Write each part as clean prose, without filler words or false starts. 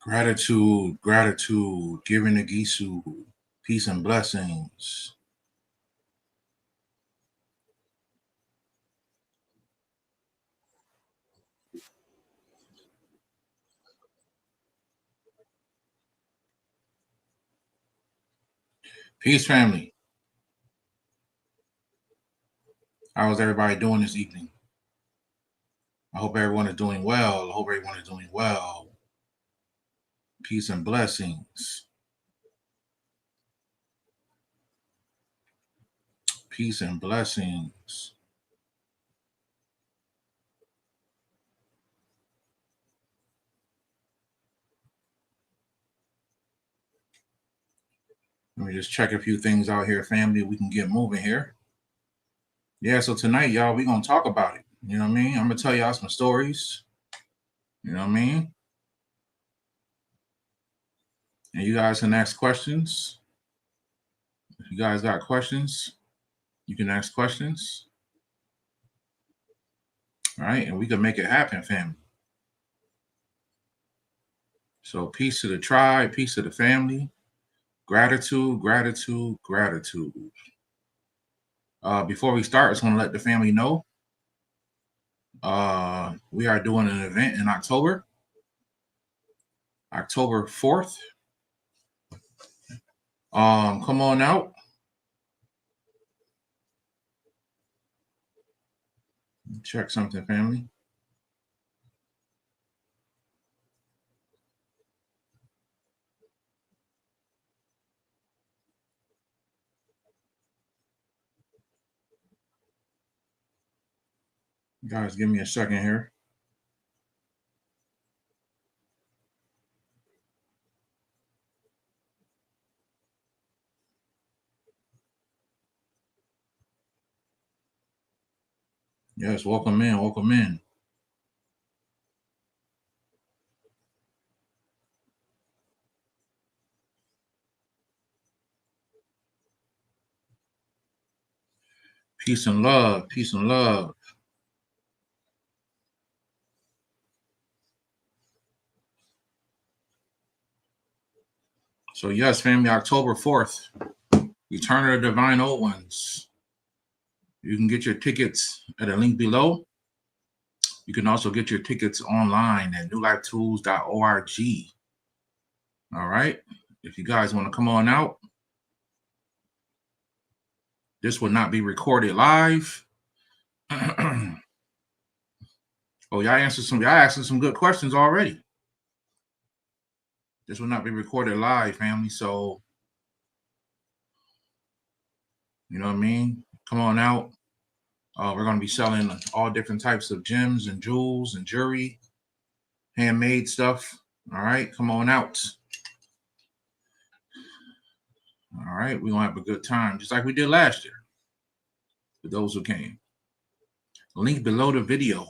Gratitude, gratitude, giving the Gisu, peace and blessings. Peace, family. How is everybody doing this evening? I hope everyone is doing well. I hope everyone is doing well. Peace and blessings. Peace and blessings. Let me just check a few things out here, family. We can get moving here. Yeah, so tonight, y'all, we're going to talk about it. You know what I mean? I'm going to tell y'all some stories. You know what I mean? And you guys can ask questions. If you guys got questions, you can ask questions. All right, and we can make it happen, family. So peace to the tribe, peace to the family. Gratitude, gratitude, gratitude. Before we start, I just want to let the family know we are doing an event in October 4th. Come on out. Check something, family. Guys, give me a second here. Yes, welcome in, welcome in. Peace and love, peace and love. So yes, family, October 4th, Return of the Divine Old Ones. You can get your tickets at a link below. You can also get your tickets online at newlifetools.org. All right. If you guys want to come on out, this will not be recorded live. Oh, y'all asking some good questions already. This will not be recorded live, family. So, you know what I mean? Come on out. We're going to be selling all different types of gems and jewels and jewelry, handmade stuff. All right. Come on out. All right. We're going to have a good time, just like we did last year, for those who came. Link below the video.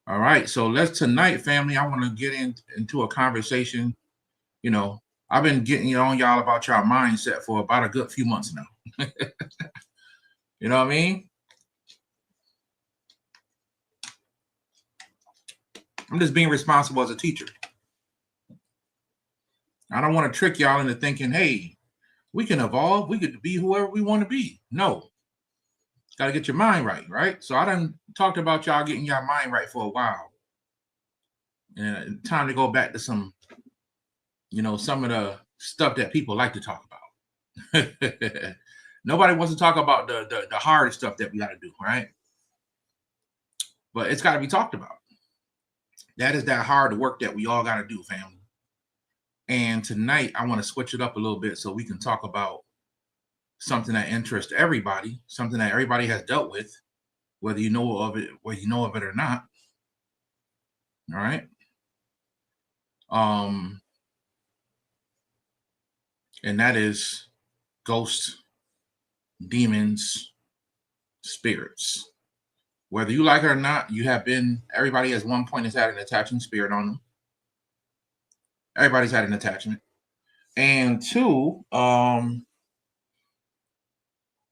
All right. So tonight, family, I want to get into a conversation. You know, I've been getting on y'all about your mindset for about a good few months now. You know what I mean? I'm just being responsible as a teacher. I don't want to trick y'all into thinking, hey, we can evolve. We could be whoever we want to be. No. Got to get your mind right, right? So I done talked about y'all getting your mind right for a while. And time to go back to some of the stuff that people like to talk about. Nobody wants to talk about the hard stuff that we got to do, right? But it's got to be talked about. That is that hard work that we all got to do, family. And tonight, I want to switch it up a little bit so we can talk about something that interests everybody, something that everybody has dealt with, whether you know of it or not. All right. And that is ghosts, demons, spirits. Whether you like it or not, everybody at one point has had an attaching spirit on them. Everybody's had an attachment. And two,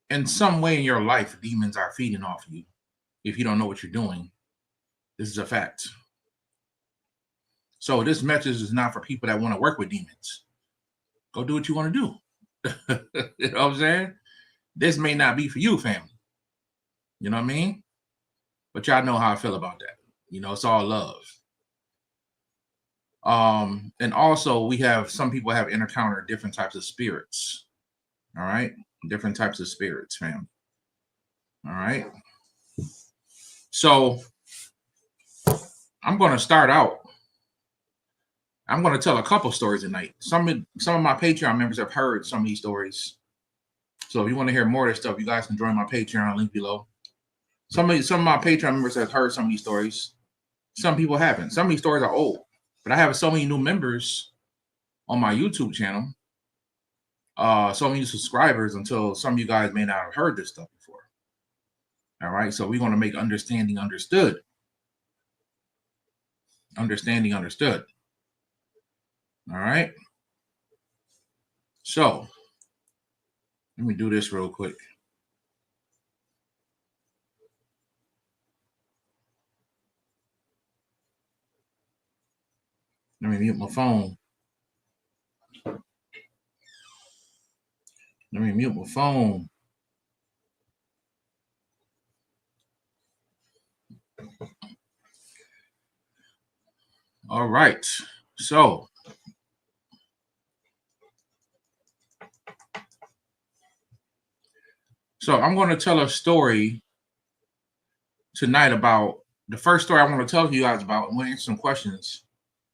in some way in your life, demons are feeding off you. If you don't know what you're doing, this is a fact. So this message is not for people that want to work with demons. Go do what you want to do. You know what I'm saying? This may not be for you, family. You know what I mean? But y'all know how I feel about that. You know, it's all love. And also we have some people have encountered different types of spirits. All right, different types of spirits, fam. All right. So I'm going to start out. I'm going to tell a couple stories tonight. Some of my Patreon members have heard some of these stories. So if you want to hear more of this stuff, you guys can join my Patreon link below. Some of my Patreon members have heard some of these stories. Some people haven't. Some of these stories are old, but I have so many new members on my YouTube channel. So many subscribers until some of you guys may not have heard this stuff before. All right. So we're going to make understanding understood. Understanding understood. All right. So let me do this real quick. Let me mute my phone. Let me mute my phone. All right. So I'm going to tell a story tonight about the first story I want to tell you guys about. I'm going to answer some questions.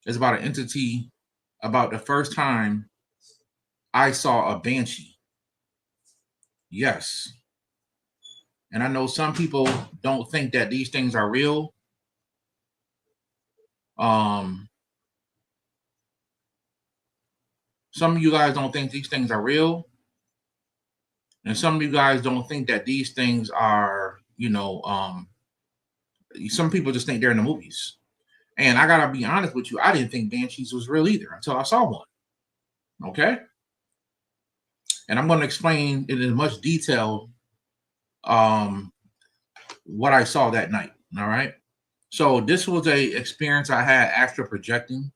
It's about an entity about the first time I saw a banshee. Yes. And I know some people don't think that these things are real. Some of you guys don't think these things are real. And some of you guys don't think that these things are, some people just think they're in the movies. And I gotta be honest with you, I didn't think banshees was real either until I saw one. Okay. And I'm going to explain in as much detail what I saw that night. All right. So this was a experience I had astral projecting.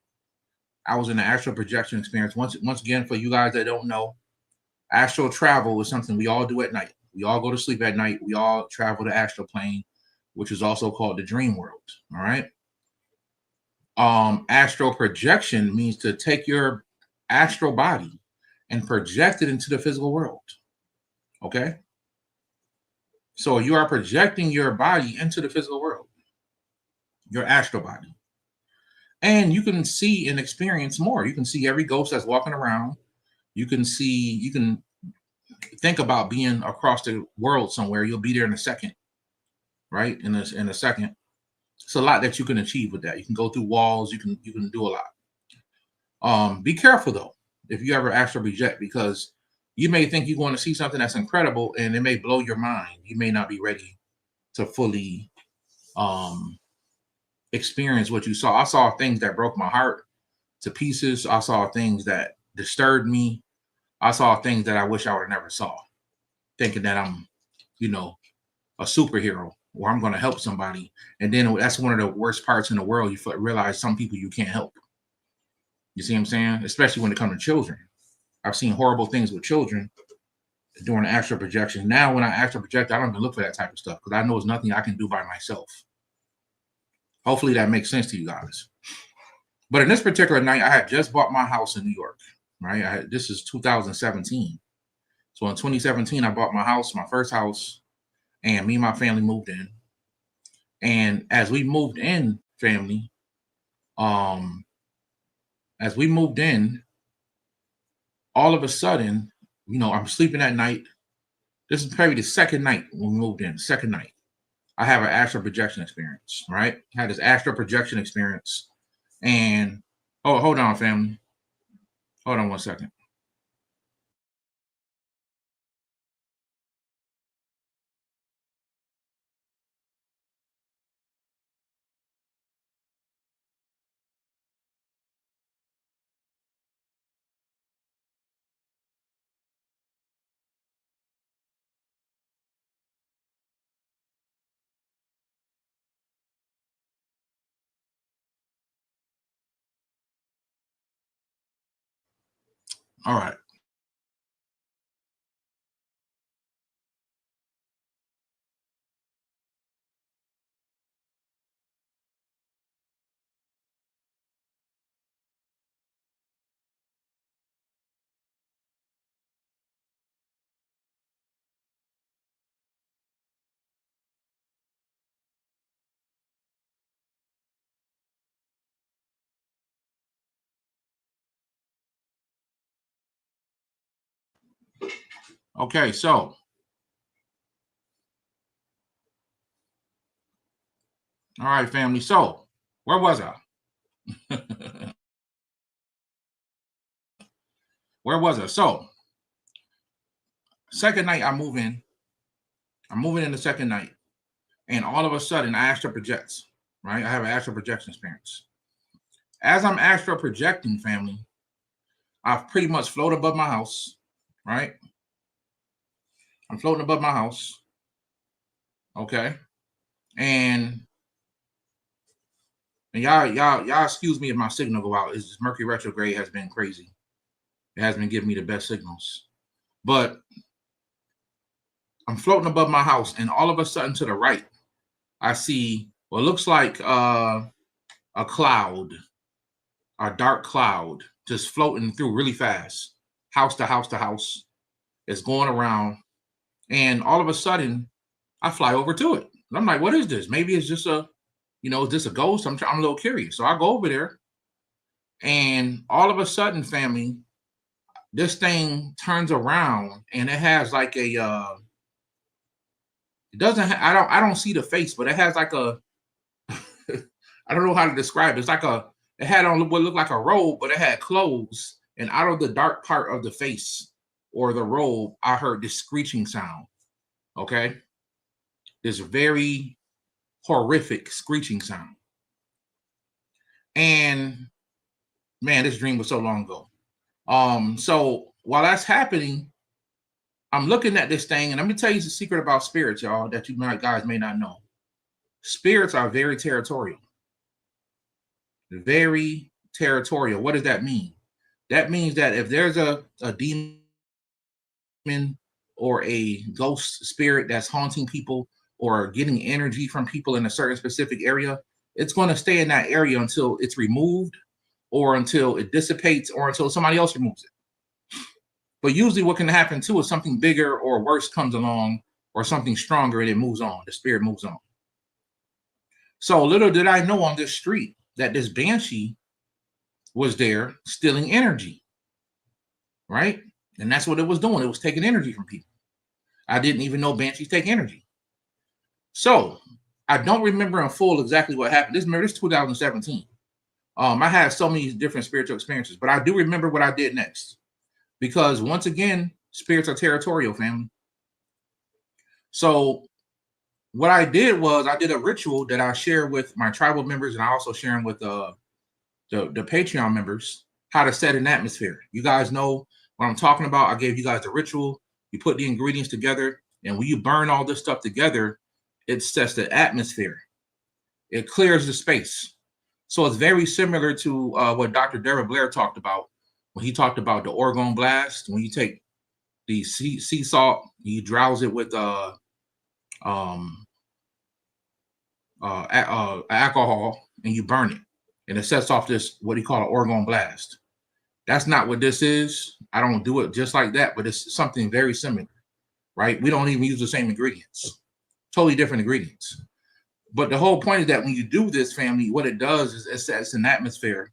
I was in an astral projection experience. Once again, for you guys that don't know, astral travel is something we all do at night. We all go to sleep at night. We all travel to astral plane, which is also called the dream world. All right. Astral projection means to take your astral body and project it into the physical world. Okay. So you are projecting your body into the physical world, your astral body. And you can see and experience more. You can see every ghost that's walking around. You can think about being across the world somewhere. You'll be there in a second, right? In a second. It's a lot that you can achieve with that. You can go through walls. You can do a lot. Be careful though, if you ever astral project, because you may think you're going to see something that's incredible and it may blow your mind. You may not be ready to fully experience what you saw. I saw things that broke my heart to pieces. I saw things that disturbed me. I saw things that I wish I would have never saw, thinking that I'm, a superhero or I'm going to help somebody. And then that's one of the worst parts in the world. You realize some people you can't help. You see what I'm saying? Especially when it comes to children. I've seen horrible things with children during the astral projection. Now, when I astral project, I don't even look for that type of stuff because I know it's nothing I can do by myself. Hopefully that makes sense to you guys. But in this particular night, I had just bought my house in New York, right? This is 2017. So in 2017, I bought my house, my first house, and me and my family moved in. And as we moved in, family, as we moved in, all of a sudden, I'm sleeping at night. This is probably the second night when we moved in, second night. I have an astral projection experience, right? I had this astral projection experience. And, oh, hold on, family. Hold on one second. All right. Okay, so all right, family. So where was I? Where was I? So second night I move in. I'm moving in the second night, and all of a sudden I astral projects. Right, I have an astral projection experience. As I'm astral projecting, family, I've pretty much floated above my house. Right, I'm floating above my house. Okay, and y'all excuse me if my signal go out. It's Mercury retrograde has been crazy. It has been giving me the best signals. But I'm floating above my house, and all of a sudden to the right, I see what looks like a cloud, a dark cloud, just floating through really fast, house to house to house. It's going around, and all of a sudden, I fly over to it. And I'm like, "What is this? Maybe it's just is this a ghost?" I'm a little curious, so I go over there, and all of a sudden, family, this thing turns around, and it has like a it doesn't I don't see the face, but it has like a I don't know how to describe it. It's like it had on what looked like a robe, but it had clothes. And out of the dark part of the face or the robe, I heard this screeching sound. Okay. This very horrific screeching sound. And man, this dream was so long ago. So while that's happening, I'm looking at this thing, and let me tell you the secret about spirits, y'all, that guys may not know. Spirits are very territorial. Very territorial. What does that mean? That means that if there's a demon or a ghost spirit that's haunting people or getting energy from people in a certain specific area, it's going to stay in that area until it's removed or until it dissipates or until somebody else removes it. But usually what can happen too is something bigger or worse comes along or something stronger and it moves on. The spirit moves on. So little did I know on this street that this banshee was there stealing energy, right? And that's what it was doing. It was taking energy from people. I didn't even know banshees take energy. So I don't remember in full exactly what happened. This 2017. I had so many different spiritual experiences, but I do remember what I did next. Because once again, spirits are territorial, family. So what I did was I did a ritual that I share with my tribal members, and I also share them with the Patreon members, how to set an atmosphere. You guys know what I'm talking about. I gave you guys the ritual. You put the ingredients together, and when you burn all this stuff together, it sets the atmosphere. It clears the space. So it's very similar to what Dr. Deborah Blair talked about when he talked about the orgone blast. When you take the sea salt, you drowse it with alcohol, and you burn it, and it sets off this what he call an orgone blast. That's not what this is. I don't do it just like that, but it's something very similar, right? We don't even use the same ingredients, totally different ingredients. But the whole point is that when you do this, family, what it does is it sets an atmosphere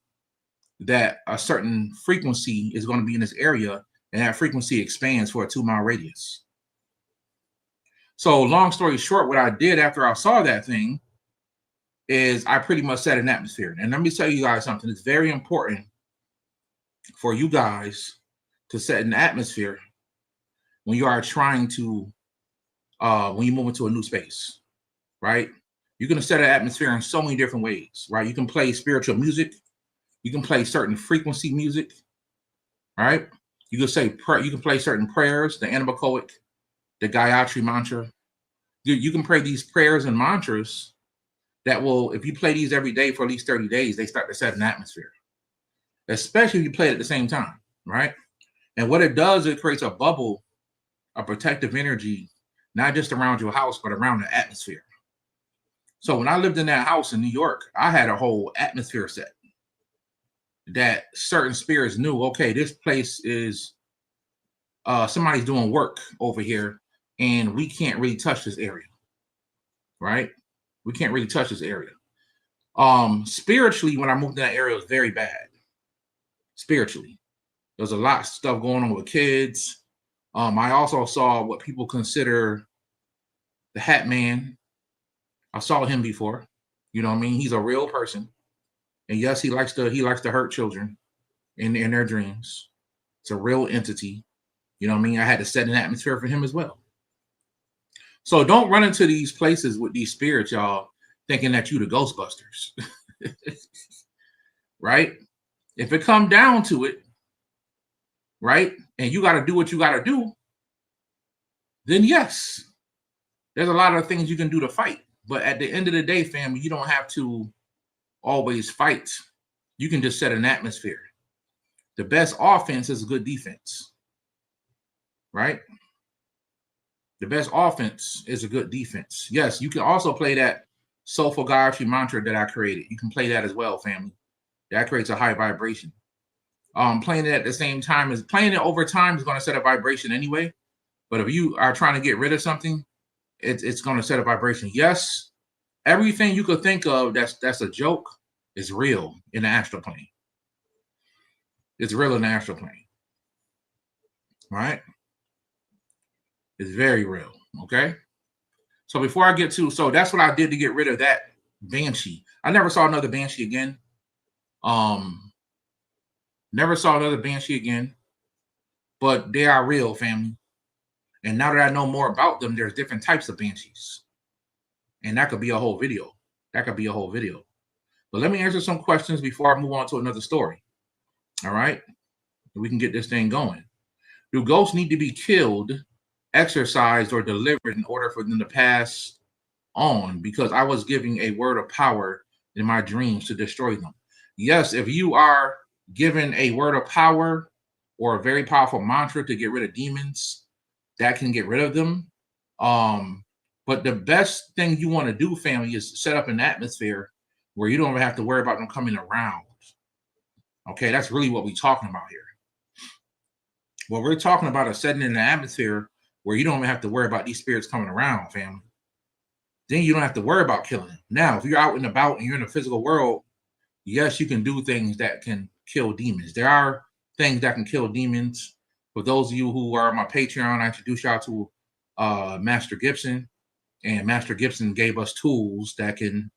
that a certain frequency is going to be in this area, and that frequency expands for a 2-mile radius. So long story short, what I did after I saw that thing is I pretty much set an atmosphere. And let me tell you guys something. It's very important for you guys to set an atmosphere when you are trying to, when you move into a new space, right? You're going to set an atmosphere in so many different ways, right? You can play spiritual music. You can play certain frequency music, right? You can play certain prayers, the Anabacoic, the Gayatri mantra. You can pray these prayers and mantras that will, if you play these every day for at least 30 days, they start to set an atmosphere, especially if you play it at the same time, right? And what it does, it creates a bubble, a protective energy, not just around your house, but around the atmosphere. So when I lived in that house in New York, I had a whole atmosphere set that certain spirits knew, okay, this place is somebody's doing work over here, and we can't really touch this area, right? We can't really touch this area. Spiritually, when I moved to that area, it was very bad. Spiritually, there was a lot of stuff going on with kids. I also saw what people consider the Hat Man. I saw him before. You know what I mean? He's a real person. And yes, he likes to hurt children in their dreams. It's a real entity. You know what I mean? I had to set an atmosphere for him as well. So don't run into these places with these spirits, y'all, thinking that you the Ghostbusters. Right? If it come down to it, right, and you got to do what you got to do, then yes, there's a lot of things you can do to fight. But at the end of the day, family, you don't have to always fight. You can just set an atmosphere. The best offense is a good defense, right? The best offense is a good defense. Yes, you can also play that soulful Gayatri mantra that I created. You can play that as well, family. That creates a high vibration. Playing it at the same time as playing it over time is going to set a vibration anyway. But if you are trying to get rid of something, it's going to set a vibration. Yes, everything you could think of that's a joke is real in the astral plane. It's real in the astral plane. Right? It's very real. Okay. So before I get to, so that's what I did to get rid of that banshee. I never saw another banshee again. Never saw another banshee again. But they are real, family. And now that I know more about them, there's different types of banshees. And that could be a whole video. That could be a whole video. But let me answer some questions before I move on to another story. All right? We can get this thing going. Do ghosts need to be killed, exorcised, or delivered in order for them to pass on? Because I was giving a word of power in my dreams to destroy them. Yes, if you are given a word of power or a very powerful mantra to get rid of demons, that can get rid of them. But the best thing you want to do, family, is set up an atmosphere where you don't even have to worry about them coming around. Okay, that's really what we're talking about here. What we're talking about is setting in an atmosphere where you don't even have to worry about these spirits coming around, family. Then you don't have to worry about killing them. Now, if you're out and about and you're in the physical world, yes, you can do things that can kill demons. There are things that can kill demons. For those of you who are on my Patreon, I introduced y'all to Master Gibson. And Master Gibson gave us tools that can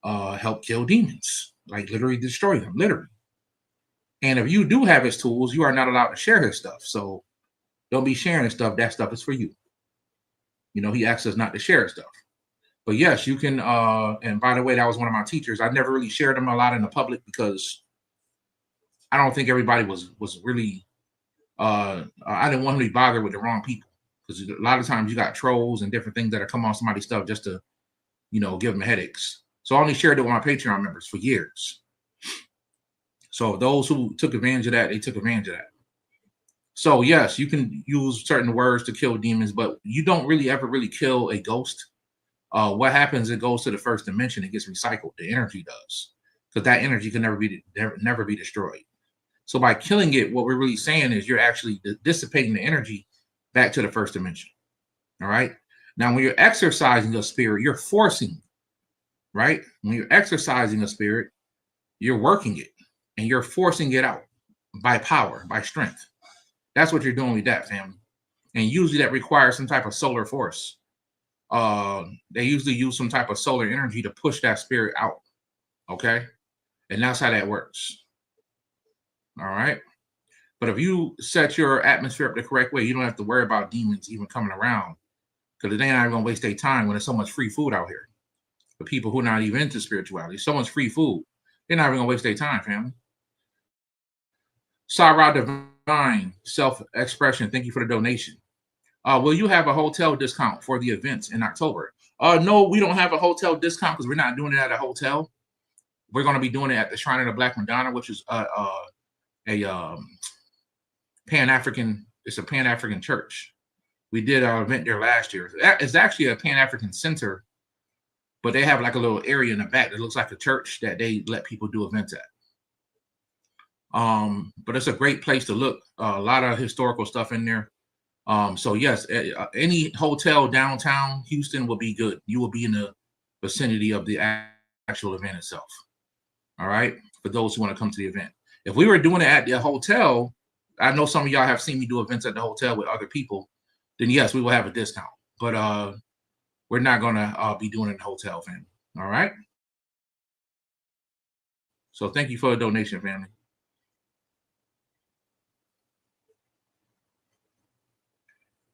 help kill demons. Like literally destroy them, literally. And if you do have his tools, you are not allowed to share his stuff. So don't be sharing his stuff. That stuff is for you. You know, he asks us not to share his stuff. But yes, you can. And by the way, that was one of my teachers. I never really shared them a lot in the public because I don't think everybody was really. I didn't want to be bothered with the wrong people because a lot of times you got trolls and different things that are come on somebody's stuff just to, you know, give them headaches. So I only shared it with my Patreon members for years. So those who took advantage of that, they took advantage of that. So yes, you can use certain words to kill demons, but you don't really ever really kill a ghost. What happens? It goes to the first dimension. It gets recycled. The energy does, because that energy can never be destroyed. So by killing it, what we're really saying is you're actually dissipating the energy back to the first dimension. All right. Now, when you're exercising a spirit, you're forcing, right? When you're exercising a spirit, you're working it and you're forcing it out by power, by strength. That's what you're doing with that, family. And usually that requires some type of solar force. They usually use some type of solar energy to push that spirit out. Okay. And that's how that works. All right. But if you set your atmosphere up the correct way, you don't have to worry about demons even coming around because they're not going to waste their time when there's so much free food out here. For people who are not even into spirituality, so much free food, they're not even going to waste their time, family. Sarah Divine, self-expression, thank you for the donation. Will you have a hotel discount for the events in October? No, we don't have a hotel discount because we're not doing it at a hotel. We're going to be doing it at the Shrine of the Black Madonna, which is Pan-African. It's a Pan-African church. We did our event there last year. It's actually a Pan-African center, but they have like a little area in the back that looks like a church that they let people do events at. But it's a great place to look. A lot of historical stuff in there. So yes, any hotel downtown Houston will be good. You will be in the vicinity of the actual event itself. All right, for those who want to come to the event. If we were doing it at the hotel, I know some of y'all have seen me do events at the hotel with other people, then yes, we will have a discount. But we're not gonna be doing it in the hotel, family. All right. So thank you for the donation, family.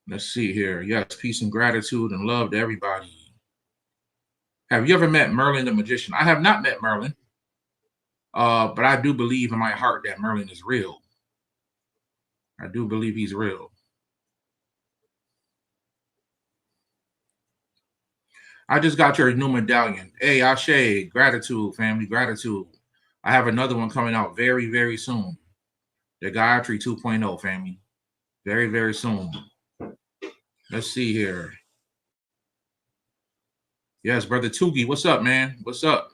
Let's see here. Yes, peace and gratitude and love to everybody. Have you ever met Merlin the magician? I have not met Merlin, but I do believe in my heart that Merlin is real. I do believe he's real. I just got your new medallion. Hey, Ashe, gratitude, family, gratitude. I have another one coming out very, very soon. The Gayatri 2.0, family. Very, very soon. Let's see here. Yes, brother Tugi, what's up, man? What's up?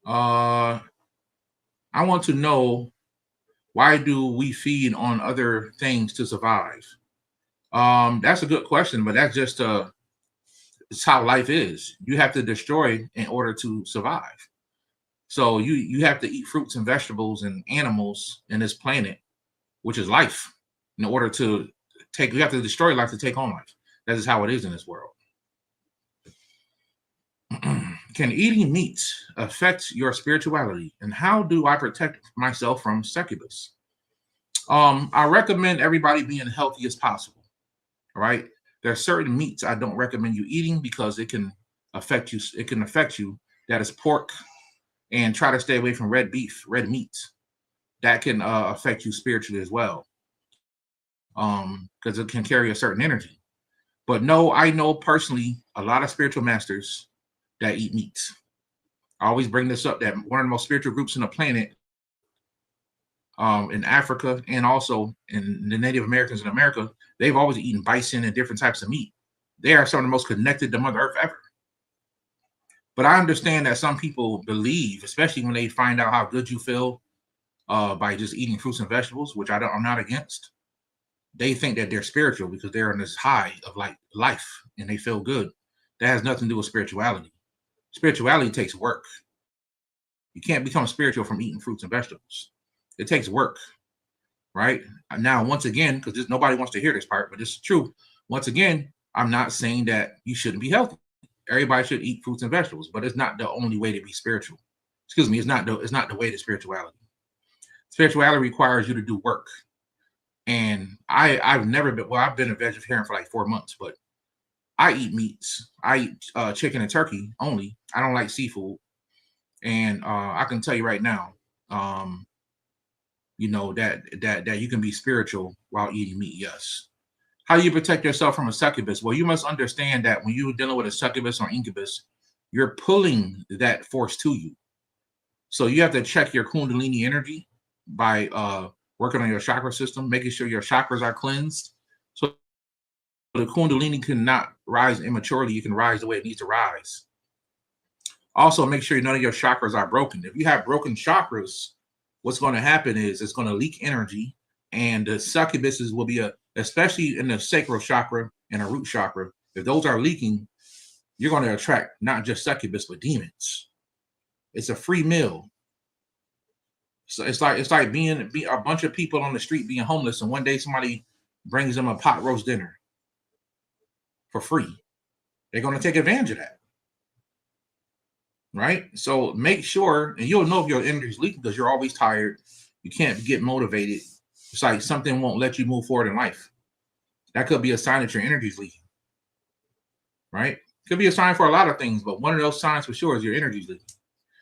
I want to know, why do we feed on other things to survive? That's a good question, but that's just it's how life is. You have to destroy in order to survive. So you have to eat fruits and vegetables and animals in this planet, which is life, in order to take. You have to destroy life to take on life. That is how it is in this world. Can eating meat affect your spirituality, and how do I protect myself from succubus? I recommend everybody being healthy as possible. All right. There are certain meats I don't recommend you eating because it can affect you. It can affect you. That is pork, and try to stay away from red beef, red meat. That can affect you spiritually as well, because it can carry a certain energy. But no, I know personally a lot of spiritual masters that eat meat. I always bring this up that one of the most spiritual groups on the planet, in Africa and also in the Native Americans in America, they've always eaten bison and different types of meat. They are some of the most connected to Mother Earth ever. But I understand that some people believe, especially when they find out how good you feel by just eating fruits and vegetables, which I'm not against. They think that they're spiritual because they're in this high of like life and they feel good. That has nothing to do with spirituality. Spirituality takes work. You can't become spiritual from eating fruits and vegetables. It takes work, right? Now, once again, because nobody wants to hear this part, but it's true. Once again, I'm not saying that you shouldn't be healthy. Everybody should eat fruits and vegetables, but it's not the only way to be spiritual. Excuse me, it's not the way to spirituality. Spirituality requires you to do work. And I've never been, well, I've been a vegetarian for like 4 months, but I eat meats. I eat chicken and turkey only. I don't like seafood. And I can tell you right now, you know, that you can be spiritual while eating meat. Yes. How do you protect yourself from a succubus? Well, you must understand that when you're dealing with a succubus or incubus, you're pulling that force to you. So you have to check your Kundalini energy by working on your chakra system, making sure your chakras are cleansed. So the Kundalini cannot rise immaturely. You can rise the way it needs to rise. Also, make sure none of your chakras are broken. If you have broken chakras, what's going to happen is it's going to leak energy, and the succubuses will be especially in the sacral chakra and a root chakra. If those are leaking, you're going to attract not just succubus but demons. It's a free meal. So it's like being a bunch of people on the street being homeless, and one day somebody brings them a pot roast dinner for free. They're going to take advantage of that. Right? So make sure, and you'll know if your energy is leaking because you're always tired. You can't get motivated. It's like something won't let you move forward in life. That could be a sign that your energy is leaking. Right? Could be a sign for a lot of things, but one of those signs for sure is your energy is leaking.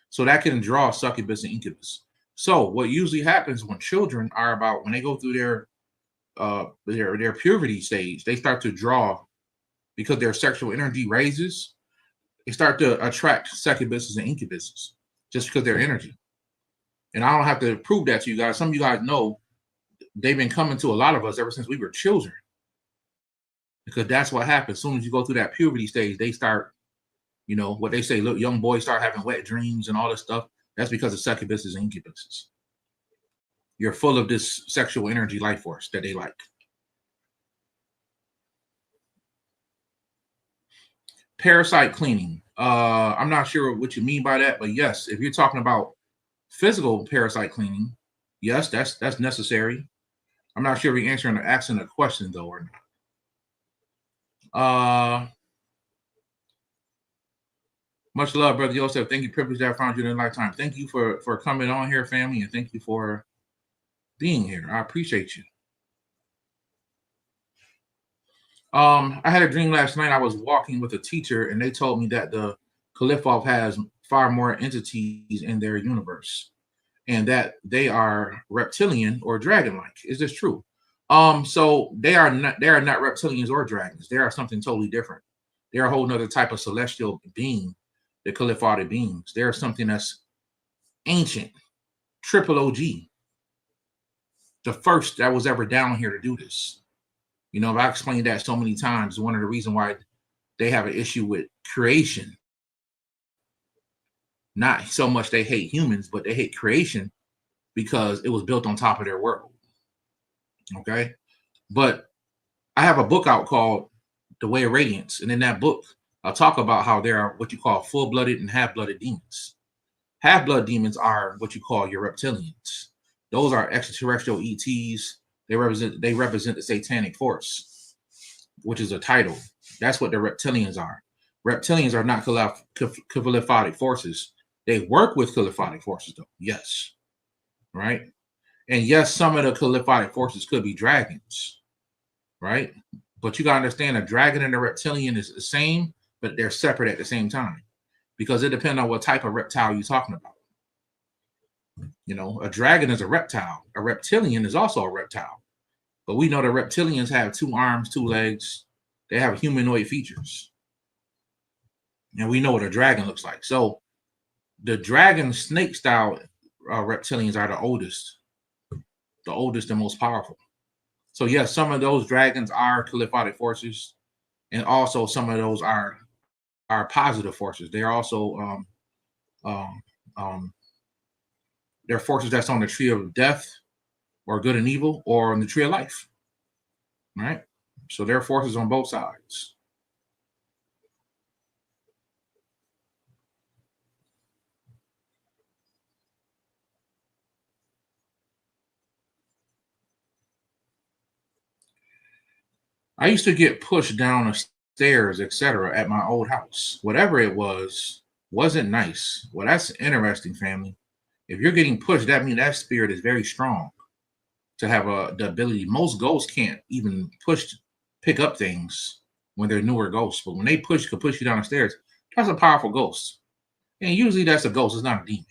So that can draw succubus and incubus. So what usually happens when children are when they go through their puberty stage, they start to draw because their sexual energy raises. They start to attract succubuses and incubuses. just because they're energy. And I don't have to prove that to you guys. Some of you guys know they've been coming to a lot of us ever since we were children. Because that's what happens. As soon as you go through that puberty stage, they start, you know, what they say, look, young boys start having wet dreams and all this stuff. That's because of succubuses and incubuses. You're full of this sexual energy life force that they like. Parasite cleaning. I'm not sure what you mean by that, but yes, if you're talking about physical parasite cleaning, yes, that's necessary. I'm not sure if you're asking a question though or not. Much love, Brother Joseph. Thank you, privilege that I found you in a lifetime. Thank you for coming on here, family, and thank you for being here. I appreciate you. I had a dream last night. I was walking with a teacher, and they told me that the Caliph has far more entities in their universe, and that they are reptilian or dragon-like. Is this true? So they are not reptilians or dragons. They are something totally different. They're a whole nother type of celestial being, the Caliph beings. They're something that's ancient, triple OG, the first that was ever down here to do this. You know, I've explained that so many times. One of the reasons why they have an issue with creation, not so much they hate humans, but they hate creation because it was built on top of their world. Okay. But I have a book out called The Way of Radiance. And in that book, I'll talk about how there are what you call full-blooded and half-blooded demons. Half-blood demons are what you call your reptilians. Those are extraterrestrial ETs. They represent the satanic force, which is a title. That's what the reptilians are. Reptilians are not caliphatic forces. They work with caliphatic forces, though. Yes. Right? And yes, some of the caliphatic forces could be dragons. Right? But you got to understand a dragon and a reptilian is the same, but they're separate at the same time. Because it depends on what type of reptile you're talking about. You know, a dragon is a reptile. A reptilian is also a reptile. But we know the reptilians have 2 arms, 2 legs. They have humanoid features. And we know what a dragon looks like. So the dragon snake style reptilians are the oldest and most powerful. So yes, some of those dragons are caliphatic forces. And also some of those are positive forces. They're also they're forces that's on the tree of death or good and evil or on the tree of life. Right? So there are forces on both sides. I used to get pushed down the stairs, etc., at my old house. Whatever it was, wasn't nice. Well, that's interesting, family. If you're getting pushed, that means that spirit is very strong to have the ability. Most ghosts can't even pick up things when they're newer ghosts, but when they could push you down the stairs, that's a powerful ghost. And usually that's a ghost, it's not a demon.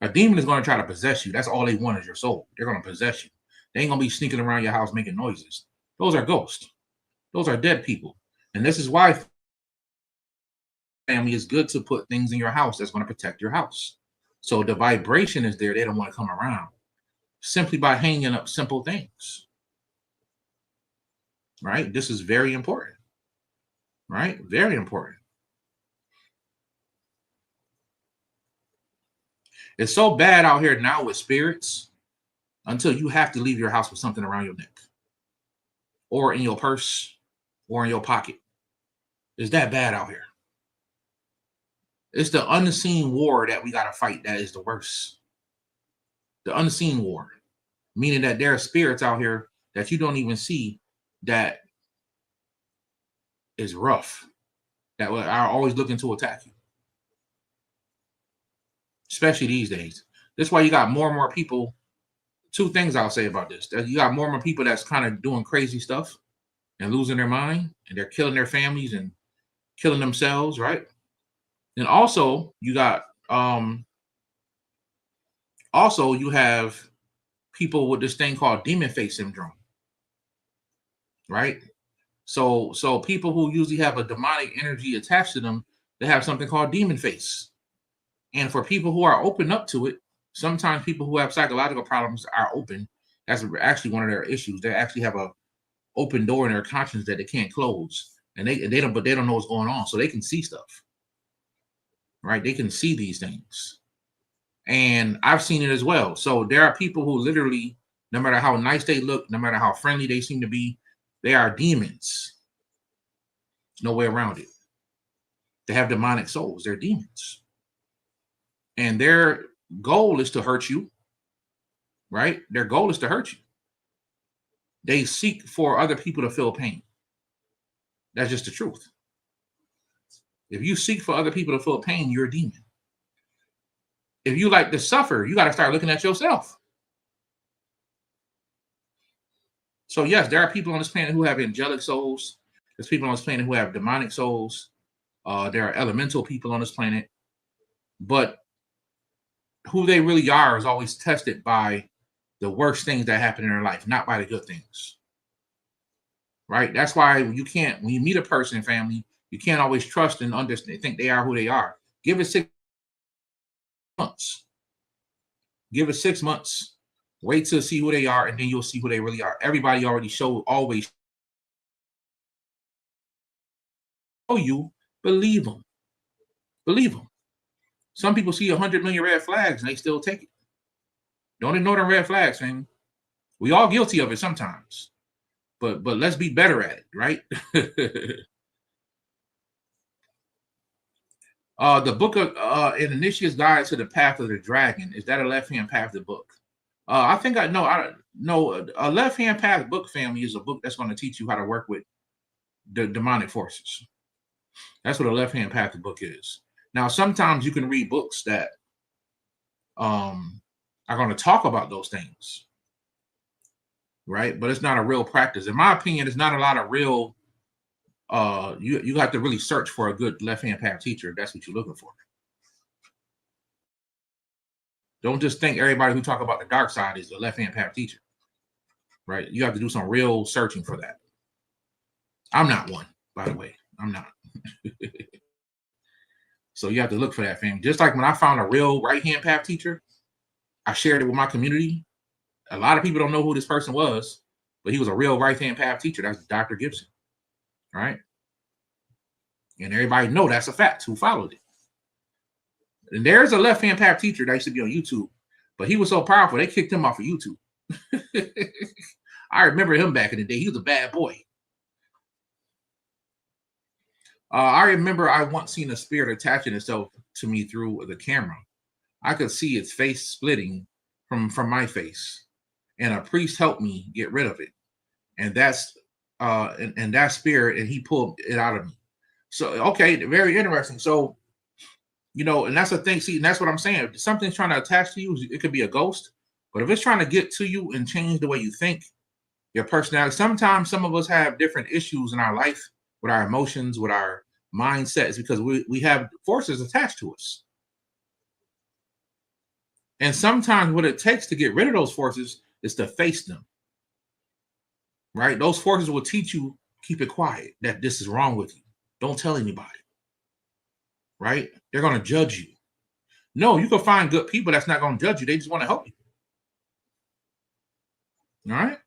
A demon is going to try to possess you. That's all they want is your soul. They're going to possess you. They ain't going to be sneaking around your house making noises. Those are ghosts. Those are dead people. And this is why, family, is good to put things in your house that's going to protect your house. So the vibration is there. They don't want to come around simply by hanging up simple things. Right? This is very important. Right? Very important. It's so bad out here now with spirits until you have to leave your house with something around your neck or in your purse or in your pocket. It's that bad out here. It's the unseen war that we got to fight that is the worst. The unseen war, meaning that there are spirits out here that you don't even see that is rough, that are always looking to attack you. Especially these days. That's why you got more and more people. 2 things I'll say about this. That you got more and more people that's kind of doing crazy stuff and losing their mind, and they're killing their families and killing themselves, right? And also you got you have people with this thing called demon face syndrome, right? So people who usually have a demonic energy attached to them, they have something called demon face. And for people who are open up to it, sometimes people who have psychological problems are open. That's actually one of their issues. They actually have a open door in their conscience that they can't close, and they don't, but they don't know what's going on, so they can see stuff, right? They can see these things, and I've seen it as well. So there are people who literally, no matter how nice they look, no matter how friendly they seem to be, they are demons. There's no way around it. They have demonic souls. They're demons, and their goal is to hurt you, right? Their goal is to hurt you. They seek for other people to feel pain. That's just the truth. If you seek for other people to feel pain, you're a demon. If you like to suffer, you got to start looking at yourself. So yes, there are people on this planet who have angelic souls. There's people on this planet who have demonic souls. There are elemental people on this planet. But who they really are is always tested by the worst things that happen in their life, not by the good things. Right? That's why you can't, when you meet a person, family, you can't always trust and understand, think they are who they are. Give it 6 months. Give it 6 months. Wait to see who they are, and then you'll see who they really are. Everybody already always show you, believe them. Believe them. Some people see 100 million red flags and they still take it. Don't ignore the red flags, man. We all guilty of it sometimes. But let's be better at it, right? The book of An Initiate's Guide to the Path of the Dragon. Is that a left-hand path the book? I think I know. I know a left-hand path book, family, is a book that's going to teach you how to work with the demonic forces. That's what a left-hand path the book is. Now, sometimes you can read books that are going to talk about those things, right? But it's not a real practice. In my opinion, it's not a lot of real. You have to really search for a good left-hand path teacher if that's what you're looking for. Don't just think everybody who talk about the dark side is a left-hand path teacher, right? You have to do some real searching for that. I'm not one, by the way. I'm not. So you have to look for that, fam. Just like when I found a real right-hand path teacher, I shared it with my community. A lot of people don't know who this person was, but he was a real right-hand path teacher. That's Dr. Gibson, right? And everybody know that's a fact who followed it. And there's a left-hand path teacher that used to be on YouTube, but he was so powerful, they kicked him off of YouTube. I remember him back in the day. He was a bad boy. I remember I once seen a spirit attaching itself to me through the camera. I could see its face splitting from my face, and a priest helped me get rid of it. And that's and that spirit, and he pulled it out of me. So okay, very interesting. So and that's the thing. See, and that's what I'm saying. If something's trying to attach to you, it could be a ghost, but if it's trying to get to you and change the way you think, your personality. Sometimes some of us have different issues in our life with our emotions, with our mindsets, because we have forces attached to us. And sometimes what it takes to get rid of those forces is to face them. Right? Those forces will teach you, keep it quiet, that this is wrong with you. Don't tell anybody. Right? They're going to judge you. No, you can find good people that's not going to judge you. They just want to help you. All right?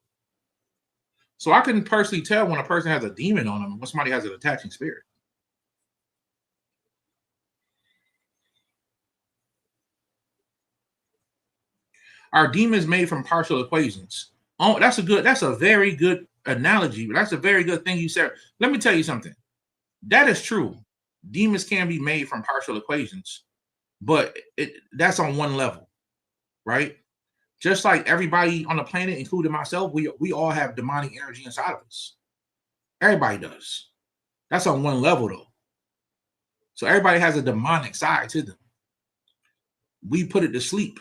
So I can personally tell when a person has a demon on them, when somebody has an attaching spirit. Are demons made from partial equations? Oh, that's a very good analogy. That's a very good thing you said. Let me tell you something. That is true. Demons can be made from partial equations, but that's on one level, right? Just like everybody on the planet, including myself, we all have demonic energy inside of us. Everybody does. That's on one level, though. So everybody has a demonic side to them. We put it to sleep.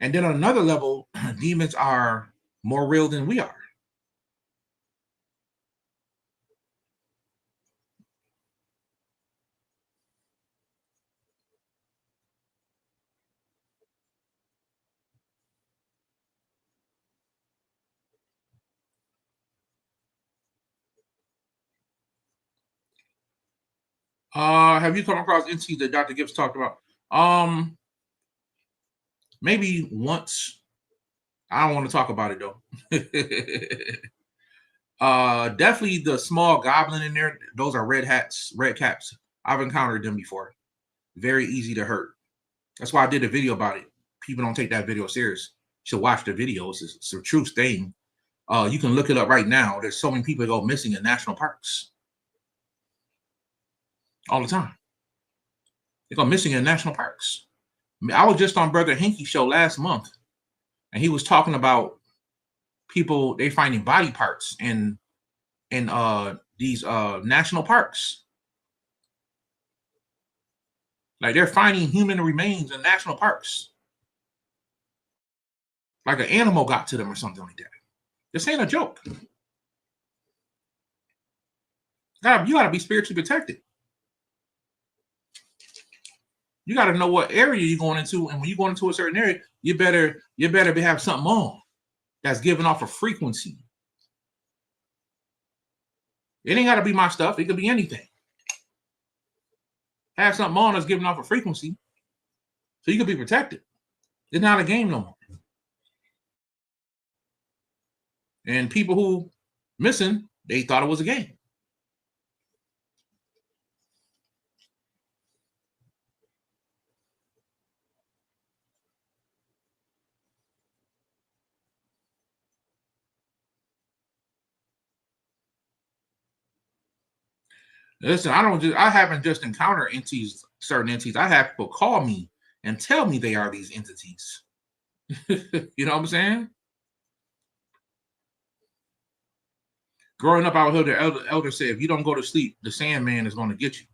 And then on another level, demons are more real than we are. Have you come across entities that Dr. Gibbs talked about? Maybe once. I don't want to talk about it though. Definitely the small goblin in there. Those are red hats, red caps. I've encountered them before. Very easy to hurt. That's why I did a video about it. People don't take that video serious. You should watch the video. It's a true thing. You can look it up right now. There's so many people that go missing in national parks all the time. They go missing in national parks. I was just on Brother Hinky's show last month, and he was talking about people they finding body parts in these national parks. Like they're finding human remains in national parks. Like an animal got to them or something like that. This ain't a joke. You gotta be spiritually protected. You gotta know what area you're going into, and when you're going into a certain area, you better have something on that's giving off a frequency. It ain't gotta be my stuff. It could be anything. Have something on that's giving off a frequency, so you can be protected. It's not a game no more. And people who missing, they thought it was a game. Listen, I haven't just encountered entities, certain entities. I have people call me and tell me they are these entities. You know what I'm saying? Growing up, I heard the elder say, if you don't go to sleep, the Sandman is going to get you.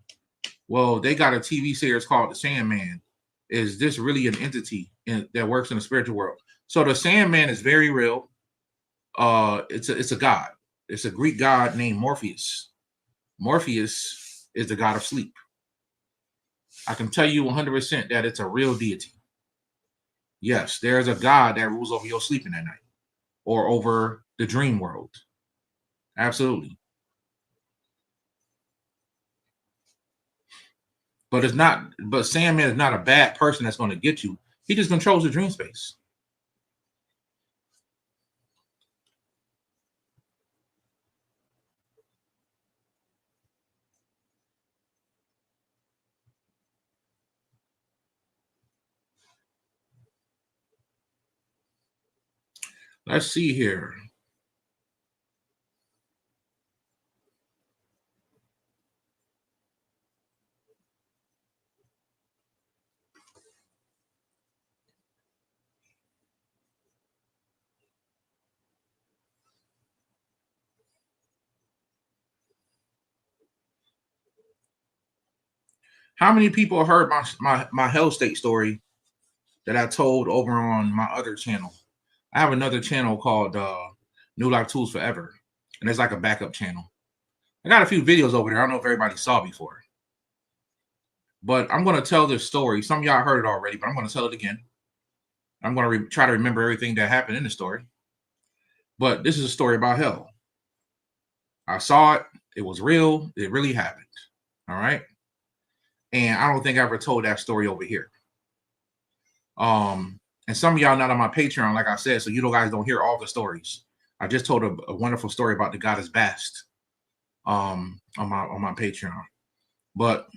Well, they got a TV series called The Sandman. Is this really an entity that works in the spiritual world? So the Sandman is very real. It's a god. It's a Greek god named Morpheus. Morpheus is the god of sleep. I can tell you 100% that it's a real deity. Yes, there's a god that rules over your sleeping at night or over the dream world. Absolutely. But Sandman is not a bad person that's going to get you. He just controls the dream space. Let's see here. How many people heard my hell state story that I told over on my other channel? I have another channel called New Life Tools Forever, and it's like a backup channel. I got a few videos over there. I don't know if everybody saw before, but I'm going to tell this story. Some of y'all heard it already, but I'm going to tell it again. I'm going to try to remember everything that happened in the story. But this is a story about hell. I saw it. It was real. It really happened. All right. And I don't think I ever told that story over here. And some of y'all not on my Patreon, like I said, so you guys don't hear all the stories. I just told a wonderful story about the goddess Bast on my Patreon. But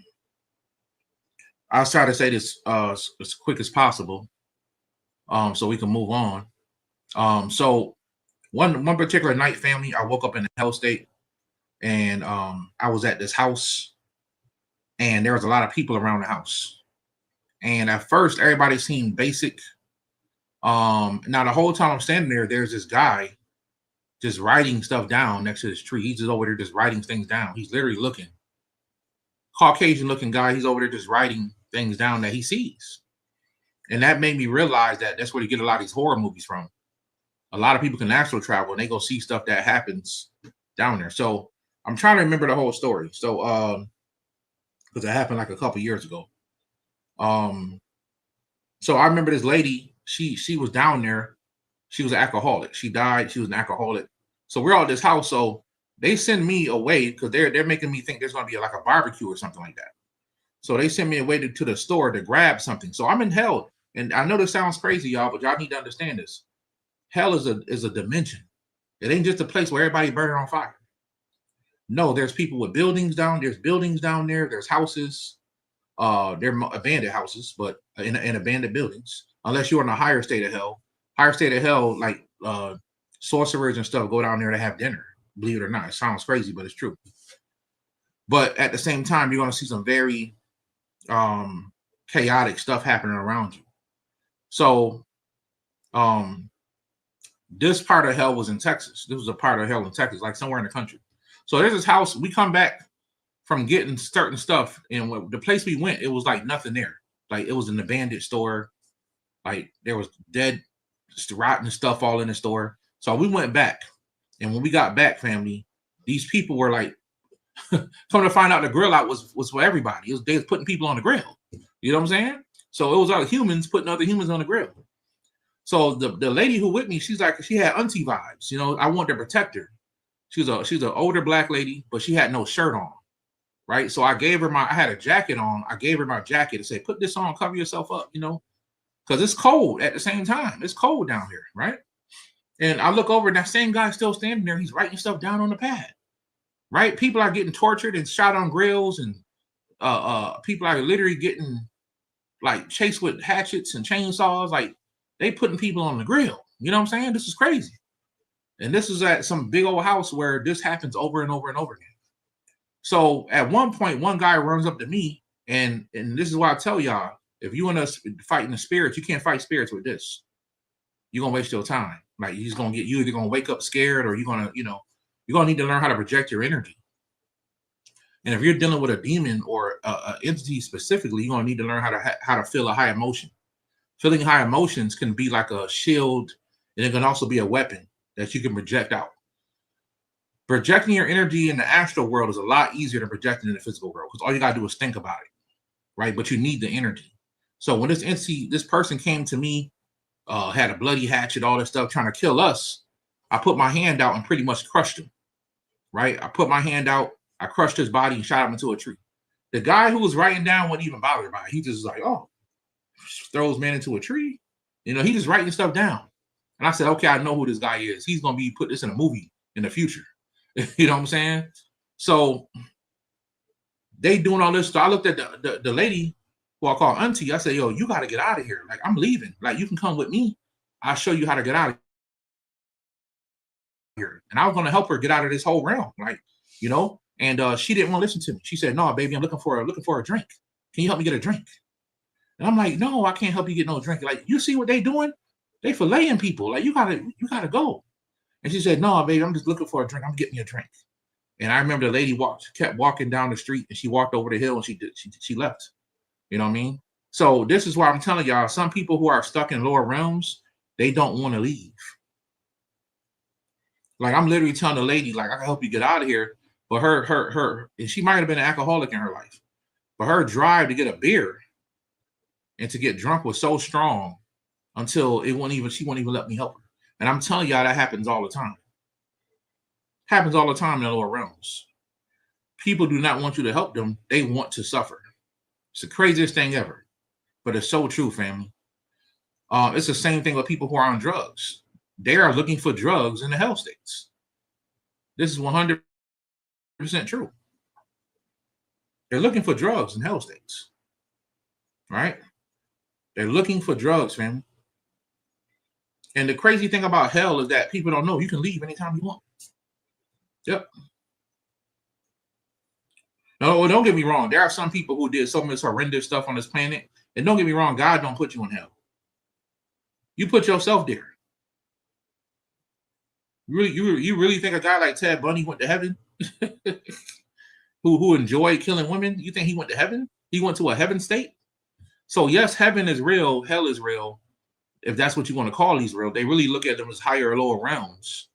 I'll try to say this as quick as possible, so we can move on. So one particular night, family, I woke up in a hell state, and I was at this house, and there was a lot of people around the house. And at first, everybody seemed basic. Now the whole time I'm standing there, there's this guy just writing stuff down next to this tree. He's just over there just writing things down. He's literally looking. Caucasian looking guy. He's over there just writing things down that he sees. And that made me realize that that's where you get a lot of these horror movies from. A lot of people can astral travel and they go see stuff that happens down there. So I'm trying to remember the whole story. So because it happened like a couple years ago. So I remember this lady, she was down there. She was an alcoholic. She died. She was an alcoholic. So we're all at this house. So they send me away because they're making me think there's going to be like a barbecue or something like that. So they sent me away to the store to grab something. So I'm in hell. And I know this sounds crazy, y'all, but y'all need to understand this. Hell is a dimension. It ain't just a place where everybody burning on fire. No, there's people with buildings down. There's buildings down there. There's houses. They're abandoned houses, but in abandoned buildings. Unless you're in a higher state of hell. Higher state of hell, like sorcerers and stuff, go down there to have dinner. Believe it or not, it sounds crazy, but it's true. But at the same time, you're going to see some very chaotic stuff happening around you. So this part of hell was in Texas. This was a part of hell in Texas, like somewhere in the country. So there's this house. We come back from getting certain stuff, and the place we went, it was like nothing there. Like it was an abandoned store. Like there was dead, rotten stuff all in the store. So we went back, and when we got back, family, these people were like, come to find out, the grill out was for everybody. They was putting people on the grill. You know what I'm saying? So it was other humans putting other humans on the grill. So the lady who with me, she's like, she had auntie vibes. You know, I wanted to protect her. She's an older black lady, but she had no shirt on. Right. So I gave her I had a jacket on. I gave her my jacket and said, put this on, cover yourself up, you know, because it's cold at the same time. It's cold down here. Right. And I look over and that same guy still standing there. He's writing stuff down on the pad. Right. People are getting tortured and shot on grills, and people are literally getting like chased with hatchets and chainsaws. Like they putting people on the grill. You know what I'm saying? This is crazy. And this is at some big old house where this happens over and over and over again. So at one point, one guy runs up to me, and this is why I tell y'all, if you want to fight in the spirits, you can't fight spirits with this. You're going to waste your time. Like he's going to get you either going to wake up scared, or you're going to, you're going to need to learn how to project your energy. And if you're dealing with a demon or an entity specifically, you're going to need to learn how to feel a high emotion. Feeling high emotions can be like a shield, and it can also be a weapon that you can project out. Projecting your energy in the astral world is a lot easier than projecting in the physical world, because all you got to do is think about it, right? But you need the energy. So when this person came to me, had a bloody hatchet, all this stuff, trying to kill us, I put my hand out and pretty much crushed him, right? I put my hand out, I crushed his body and shot him into a tree. The guy who was writing down wasn't even bothered by it. He just was like, oh, throws man into a tree. He just writing stuff down. And I said, okay, I know who this guy is. He's going to be put this in a movie in the future. You know what I'm saying? So they doing all this. So I looked at the lady who I call auntie. I said, yo, you got to get out of here. Like, I'm leaving. Like, you can come with me. I'll show you how to get out of here. And I was going to help her get out of this whole realm. Like, and she didn't want to listen to me. She said, no, baby, I'm looking for a drink. Can you help me get a drink? And I'm like, no, I can't help you get no drink. Like, you see what they doing? They filleting people. Like, you gotta go. And she said, no, baby, I'm just looking for a drink. I'm getting me a drink. And I remember the lady kept walking down the street, and she walked over the hill, and she left. You know what I mean? So this is why I'm telling y'all, some people who are stuck in lower realms, they don't want to leave. Like, I'm literally telling the lady, like, I can help you get out of here. But her, and she might have been an alcoholic in her life, but her drive to get a beer and to get drunk was so strong until she won't even let me help her. And I'm telling y'all, that happens all the time. Happens all the time in the lower realms. People do not want you to help them. They want to suffer. It's the craziest thing ever. But it's so true, family. It's the same thing with people who are on drugs. They are looking for drugs in the hell states. This is 100% true. They're looking for drugs in hell states. Right? They're looking for drugs, family. And the crazy thing about hell is that people don't know you can leave anytime you want. Yep. No, don't get me wrong. There are some people who did so much horrendous stuff on this planet. And don't get me wrong, God don't put you in hell. You put yourself there. You really think a guy like Ted Bundy went to heaven? who enjoyed killing women? You think he went to heaven? He went to a heaven state? So yes, heaven is real, hell is real. If that's what you want to call these real, they really look at them as higher or lower realms.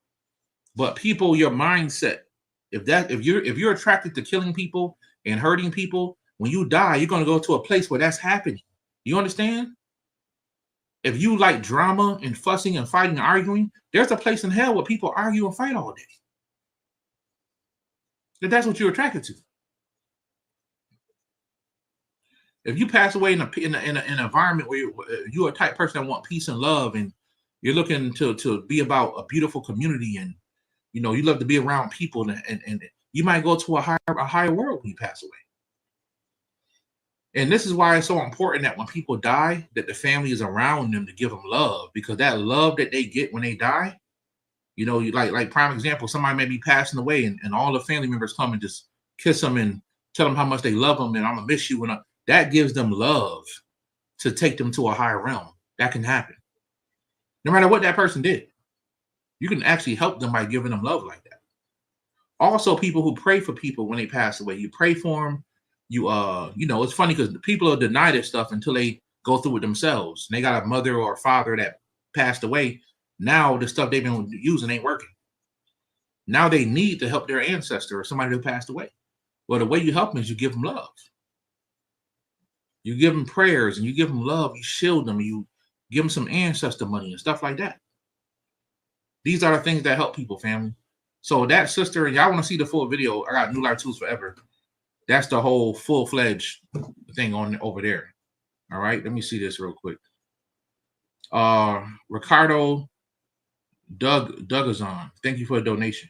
But people, your mindset, if you're attracted to killing people and hurting people, when you die, you're going to go to a place where that's happening. You understand? If you like drama and fussing and fighting and arguing, there's a place in hell where people argue and fight all day. If that's what you're attracted to. If you pass away in an environment where you're a type person that want peace and love, and you're looking to be about a beautiful community, and you love to be around people, and you might go to a higher world when you pass away. And this is why it's so important that when people die, that the family is around them to give them love, because that love that they get when they die, you like prime example, somebody may be passing away, and all the family members come and just kiss them and tell them how much they love them, and I'm gonna miss you, and that gives them love to take them to a higher realm. That can happen. No matter what that person did, you can actually help them by giving them love like that. Also, people who pray for people when they pass away, you pray for them. It's funny because people will deny this stuff until they go through it themselves. And they got a mother or a father that passed away. Now the stuff they've been using ain't working. Now they need to help their ancestor or somebody who passed away. Well, the way you help them is you give them love. You give them prayers and you give them love. You shield them. You give them some ancestor money and stuff like that. These are the things that help people, family. So that sister, y'all want to see the full video? I got New Life Tools Forever. That's the whole full-fledged thing on over there. All right, let me see this real quick. Ricardo Dougazon, thank you for the donation.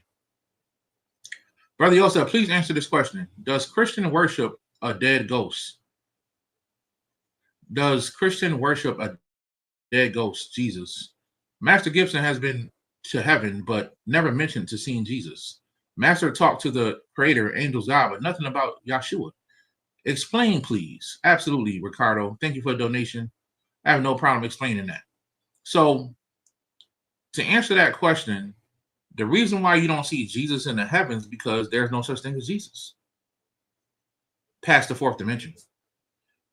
Brother Yosef, please answer this question. Does Christian worship a dead ghost? Does Christian worship a dead ghost, Jesus? Master Gibson has been to heaven, but never mentioned to seeing Jesus. Master talked to the creator, angels, God, but nothing about Yeshua. Explain, please. Absolutely, Ricardo. Thank you for the donation. I have no problem explaining that. So, to answer that question, the reason why you don't see Jesus in the heavens because there's no such thing as Jesus. Past the fourth dimension.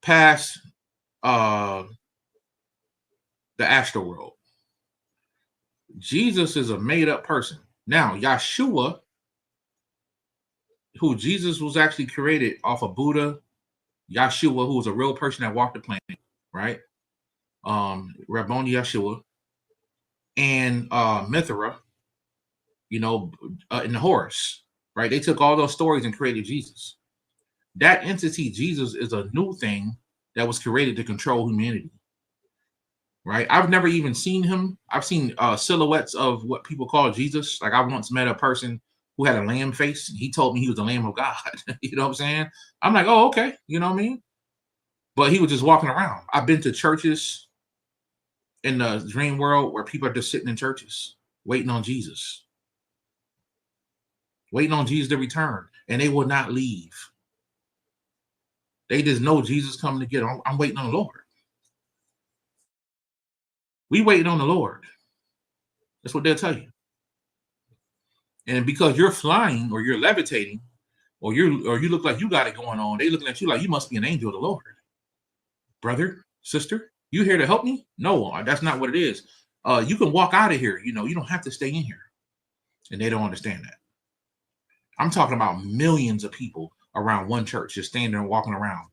Past the astral world. Jesus is a made-up person. Now, Yeshua, who Jesus was actually created off of Buddha, Yeshua, who was a real person that walked the planet, right? Rabboni Yeshua, and Mithra, in the Horus, right? They took all those stories and created Jesus. That entity, Jesus, is a new thing that was created to control humanity, right? I've never even seen him. I've seen silhouettes of what people call Jesus. Like I once met a person who had a lamb face. He told me he was the Lamb of God. You know what I'm saying? I'm like, oh, okay. You know what I mean? But he was just walking around. I've been to churches in the dream world where people are just sitting in churches waiting on Jesus. Waiting on Jesus to return. And they will not leave. They just know Jesus coming to get them. I'm waiting on the Lord. We waiting on the Lord. That's what they'll tell you. And because you're flying or you're levitating or you look like you got it going on, they looking at you like you must be an angel of the Lord. Brother, sister, you here to help me? No, that's not what it is. You can walk out of here. You don't have to stay in here. And they don't understand that. I'm talking about millions of people around one church just standing there and walking around.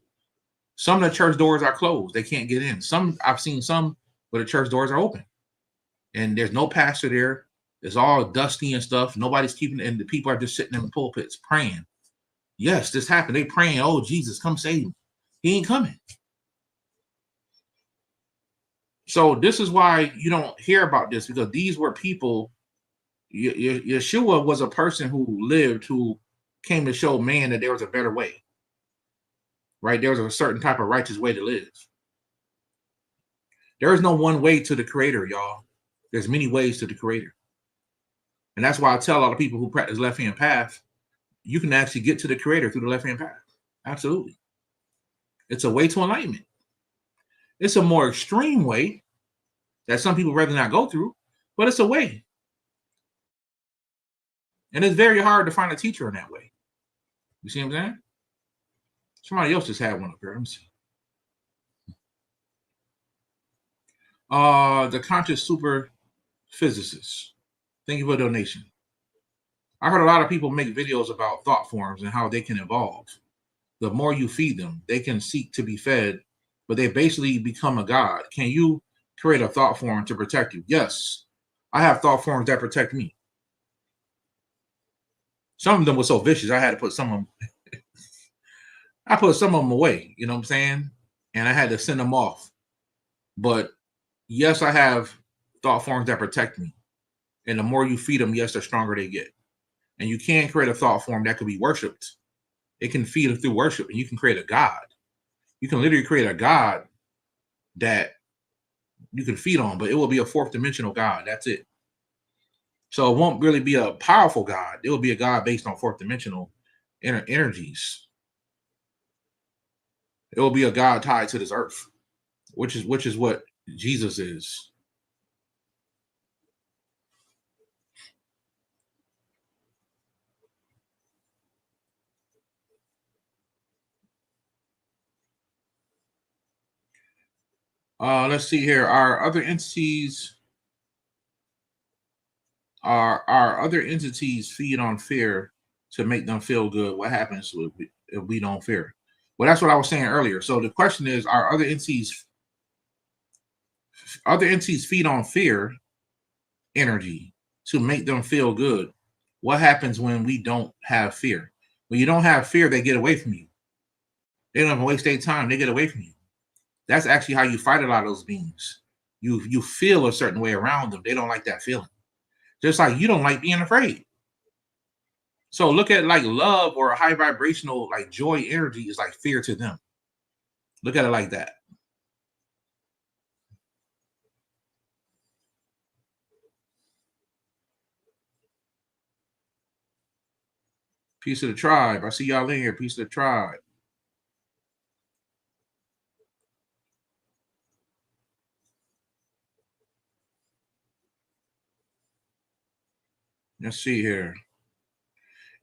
Some of the church doors are closed. They can't get in. I've seen some where the church doors are open. And there's no pastor there. It's all dusty and stuff. Nobody's keeping it, and the people are just sitting in the pulpits praying. Yes, this happened. They praying, oh, Jesus, come save me. He ain't coming. So this is why you don't hear about this, because these were people. Yeshua was a person who lived, who came to show man that there was a better way. Right? There was a certain type of righteous way to live. There is no one way to the Creator, y'all. There's many ways to the Creator. And that's why I tell all the people who practice left-hand path, you can actually get to the Creator through the left-hand path. Absolutely. It's a way to enlightenment. It's a more extreme way that some people rather not go through, but it's a way. And it's very hard to find a teacher in that way. You see what I'm saying? Somebody else just had one up here. Let me see. The conscious super physicist. Thank you for the donation. I heard a lot of people make videos about thought forms and how they can evolve. The more you feed them, they can seek to be fed, but they basically become a god. Can you create a thought form to protect you? Yes. I have thought forms that protect me. Some of them were so vicious, I had to put some of them. I put some of them away. You know what I'm saying? and I had to send them off. But yes, I have thought forms that protect me. And the more you feed them, yes, the stronger they get. And you can create a thought form that could be worshipped. It can feed through worship, and you can create a God. You can literally create a God that you can feed on, but it will be a fourth dimensional God. That's it. So it won't really be a powerful God. It will be a God based on fourth dimensional energies. It will be a God tied to this earth, which is what Jesus is. Let's see here. Our other entities feed on fear to make them feel good. What happens if we don't fear? Well, that's what I was saying earlier. So the question is, are other entities feed on fear energy to make them feel good? What happens when we don't have fear? When you don't have fear, they get away from you. They don't even waste their time. They get away from you. That's actually how you fight a lot of those beings. You feel a certain way around them. They don't like that feeling. Just like you don't like being afraid. So look at like love or a high vibrational like joy energy is like fear to them. Look at it like that. Piece of the tribe. I see y'all in here. Piece of the tribe. Let's see here.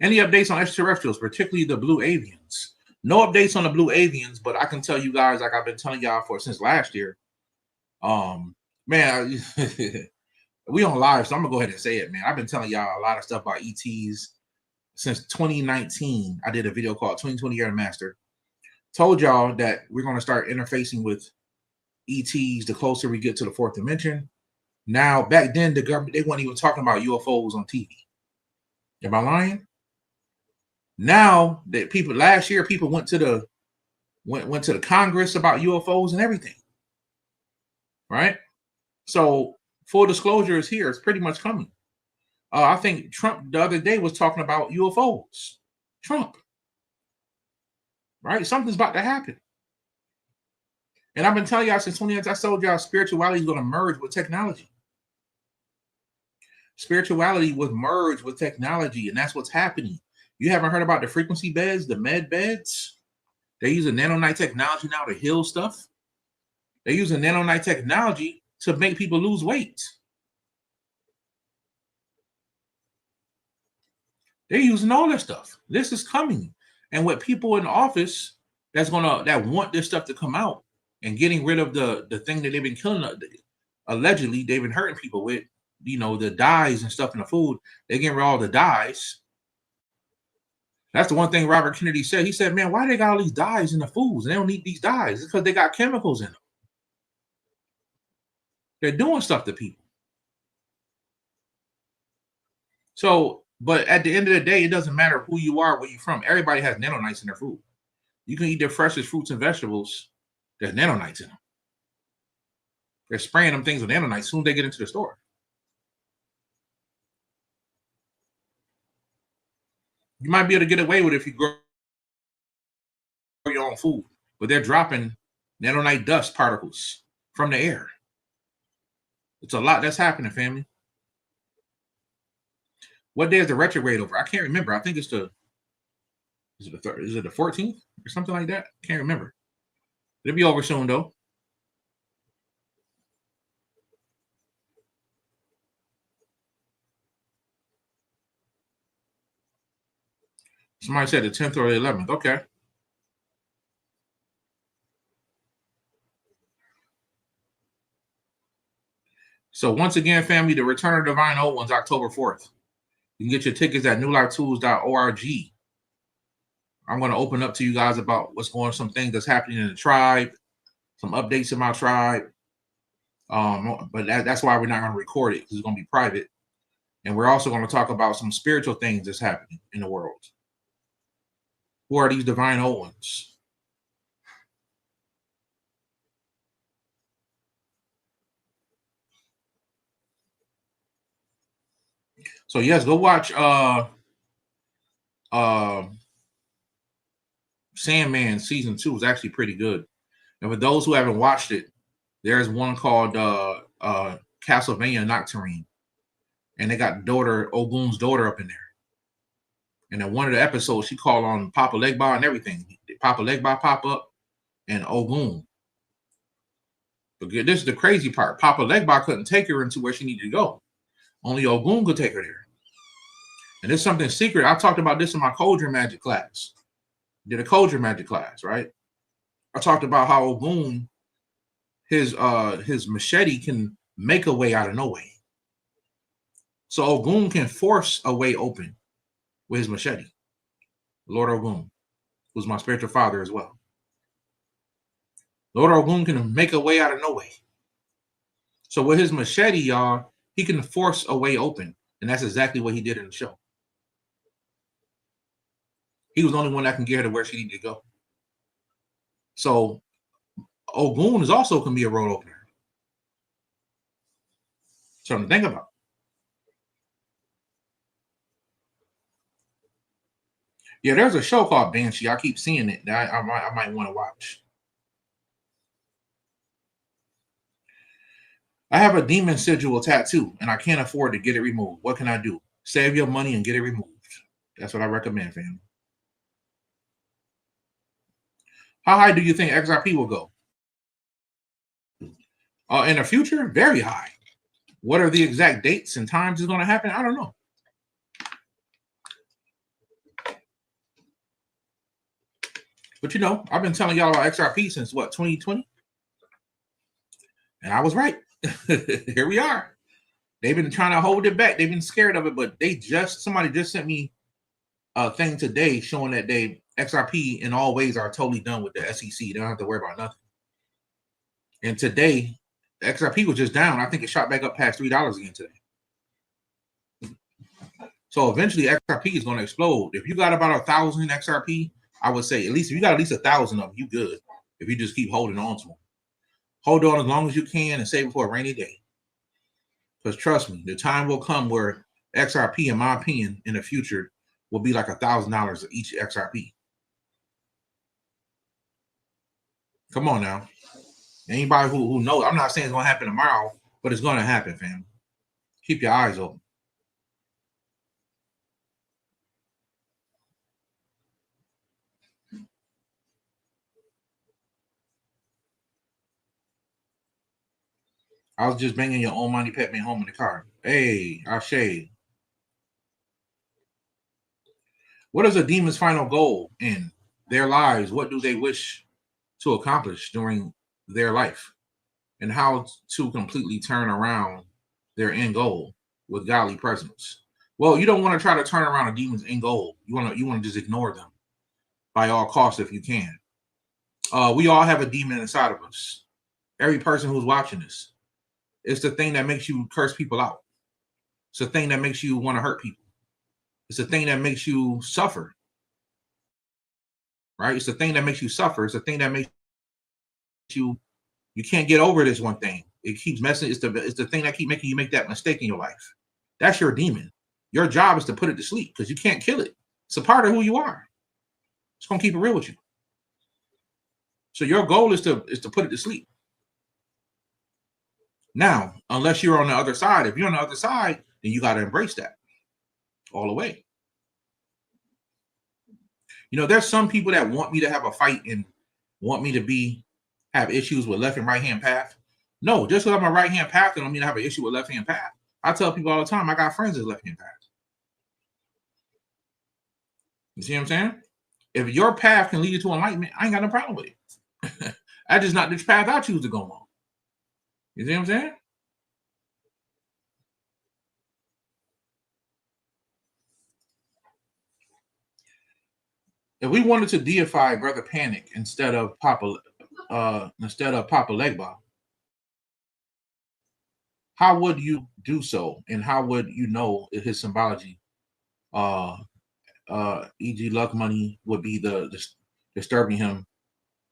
Any updates on extraterrestrials, particularly the blue avians? No updates on the blue avians, but I can tell you guys, like I've been telling y'all for since last year. Man, we on live, so I'm gonna go ahead and say it, man. I've been telling y'all a lot of stuff about ETs since 2019. I did a video called 2020 Year of the Master. Told y'all that we're gonna start interfacing with ETs the closer we get to the fourth dimension. Now, back then, the government, they weren't even talking about UFOs on TV. Am I lying? Now that people last year, people went to the Congress about UFOs and everything. Right? So full disclosure is here. It's pretty much coming. I think Trump the other day was talking about UFOs. Trump. Right? Something's about to happen. And I've been telling y'all since 20 years, I told y'all spirituality is going to merge with technology. Spirituality would merge with technology, and that's what's happening. You haven't heard about the frequency beds, the med beds? They're using nanonite technology now to heal stuff. They're using nanonite technology to make people lose weight. They're using all that stuff. This is coming. And with people in office that want this stuff to come out and getting rid of the thing that they've been killing, allegedly they've been hurting people with, the dyes and stuff in the food. They're getting rid of all the dyes. That's the one thing Robert Kennedy said. He said, man, why they got all these dyes in the foods? They don't need these dyes. It's because they got chemicals in them. They're doing stuff to people. So, but at the end of the day, it doesn't matter who you are, where you're from. Everybody has nanonites in their food. You can eat their freshest fruits and vegetables. There's nanonites in them. They're spraying them things with nanonites as soon as they get into the store. You might be able to get away with it if you grow your own food, but they're dropping nanonite dust particles from the air. It's a lot that's happening, family. What day is the retrograde over? I can't remember. I think it's is it the 14th or something like that? Can't remember. It'll be over soon though. Somebody said the 10th or the 11th. Okay. So once again, family, the Return of Divine Old Ones, October 4th. You can get your tickets at newlifetools.org. I'm going to open up to you guys about what's going on, some things that's happening in the tribe, some updates in my tribe. But that's why we're not going to record it, because it's going to be private. And we're also going to talk about some spiritual things that's happening in the world. Who are these divine old ones? So yes, go watch Sandman season 2 is actually pretty good. And for those who haven't watched it, there's one called Castlevania Nocturne, and they got Ogun's daughter up in there. And in one of the episodes, she called on Papa Legba and everything. Papa Legba pop up and Ogun. But this is the crazy part. Papa Legba couldn't take her into where she needed to go. Only Ogun could take her there. And there's something secret. I talked about this in my Cauldron Magic class. Did a Cauldron Magic class, right? I talked about how Ogun, his machete can make a way out of no way. So Ogun can force a way open with his machete. Lord Ogun, who's my spiritual father as well. Lord Ogun can make a way out of no way. So with his machete, y'all, he can force a way open. And that's exactly what he did in the show. He was the only one that can get her to where she needed to go. So Ogun is also can be a road opener. Something to think about. Yeah, there's a show called Banshee. I keep seeing it. That I might want to watch. I have a demon sigil tattoo, and I can't afford to get it removed. What can I do? Save your money and get it removed. That's what I recommend, family. How high do you think XRP will go? In the future, very high. What are the exact dates and times it's going to happen? I don't know. But you know, I've been telling y'all about XRP since what, 2020? And I was right. Here we are. They've been trying to hold it back. They've been scared of it, but somebody just sent me a thing today showing that XRP in all ways are totally done with the SEC. They don't have to worry about nothing. And today, XRP was just down. I think it shot back up past $3 again today. So eventually XRP is going to explode. If you got about 1,000 XRP, I would say at least if you got at least 1,000 of them, you good. If you just keep holding on to them. Hold on as long as you can and save it for a rainy day. Because trust me, the time will come where XRP, in my opinion, in the future, will be like $1,000 each XRP. Come on now. Anybody who knows, I'm not saying it's going to happen tomorrow, but it's going to happen, fam. Keep your eyes open. I was just banging your own money pet me home in the car. Hey, Ashe. What is a demon's final goal in their lives? What do they wish to accomplish during their life? And how to completely turn around their end goal with godly presence? Well, you don't want to try to turn around a demon's end goal. You want to just ignore them by all costs if you can. We all have a demon inside of us. Every person who's watching this. It's the thing that makes you curse people out. It's the thing that makes you want to hurt people. It's the thing that makes you suffer. Right? It's the thing that makes you suffer. It's the thing that makes you can't get over this one thing. It keeps messing. It's the thing that keeps making you make that mistake in your life. That's your demon. Your job is to put it to sleep because you can't kill it. It's a part of who you are. It's gonna keep it real with you. So your goal is to put it to sleep. Now, unless you're on the other side, if you're on the other side, then you got to embrace that all the way. You know, there's some people that want me to have a fight and want me to have issues with left and right hand path. No, just because I'm a right hand path, I don't mean to have an issue with left hand path. I tell people all the time, I got friends that's left hand path. You see what I'm saying? If your path can lead you to enlightenment, I ain't got no problem with it. That's just not the path I choose to go on. You see what I'm saying? If we wanted to deify Brother Panic instead of Papa Legba, how would you do so, and how would you know if his symbology, e.g., luck money, would be disturbing him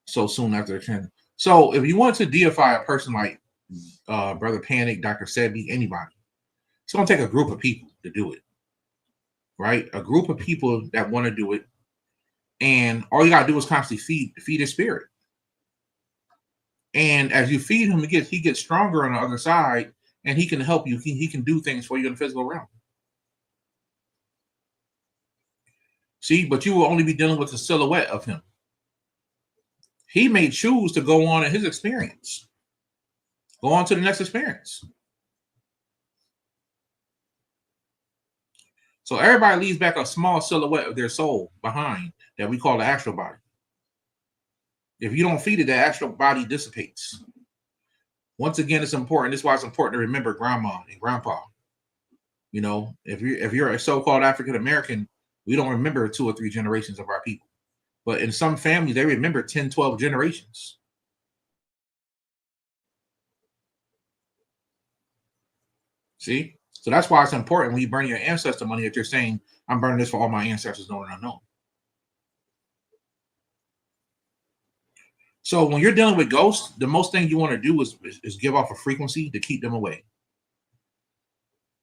so soon after the transit? So, if you want to deify a person like Brother Panic, Dr. Sebi, anybody, it's going to take a group of people to do it. right? A group of people that want to do it, and all you gotta do is constantly feed his spirit. And as you feed him, he gets stronger on the other side, and he can help you. He can do things for you in the physical realm. See, but you will only be dealing with the silhouette of him. He may choose to go on in his experience, go on to the next experience. So everybody leaves back a small silhouette of their soul behind that we call the astral body. If you don't feed it, the astral body dissipates. Once again, it's important. This is why it's important to remember grandma and grandpa. You know, if you're a so-called African American, we don't remember 2 or 3 generations of our people. But in some families, they remember 10, 12 generations. See? So that's why it's important when you burn your ancestor money that you're saying, I'm burning this for all my ancestors known and unknown. So when you're dealing with ghosts, the most thing you want to do is give off a frequency to keep them away.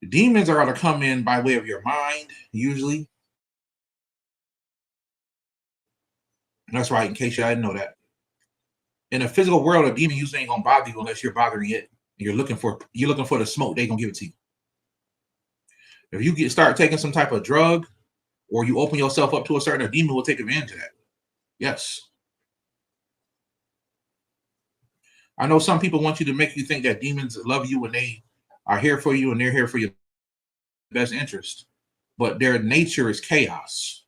The demons are going to come in by way of your mind, usually. And that's right, in case you didn't know that. In the physical world, a demon usually ain't gonna bother you unless you're bothering it. You're looking for the smoke, they gonna give it to you. If you start taking some type of drug, or you open yourself up to a demon will take advantage of that. Yes. I know some people want you to make you think that demons love you and they are here for you and they're here for your best interest, but their nature is chaos,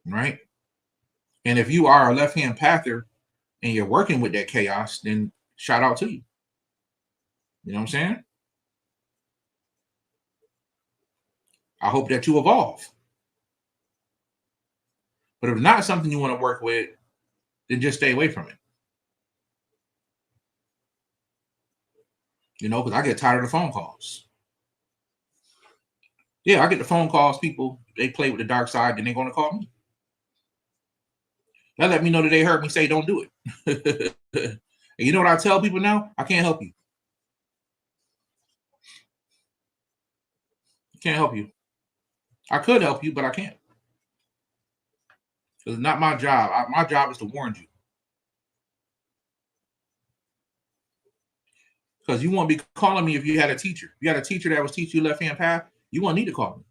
right? And if you are a left-hand pather and you're working with that chaos, then shout out to you. You know what I'm saying? I hope that you evolve. But if it's not something you want to work with, then just stay away from it. You know, because I get tired of the phone calls. Yeah, I get the phone calls. People, they play with the dark side, then they're going to call me. That let me know that they heard me say don't do it. And you know what I tell people now? I can't help you. Can't help you. I could help you, but I can't. It's not my job. My job is to warn you. Because you won't be calling me if you had a teacher. If you had a teacher that was teaching you left-hand path, you won't need to call me.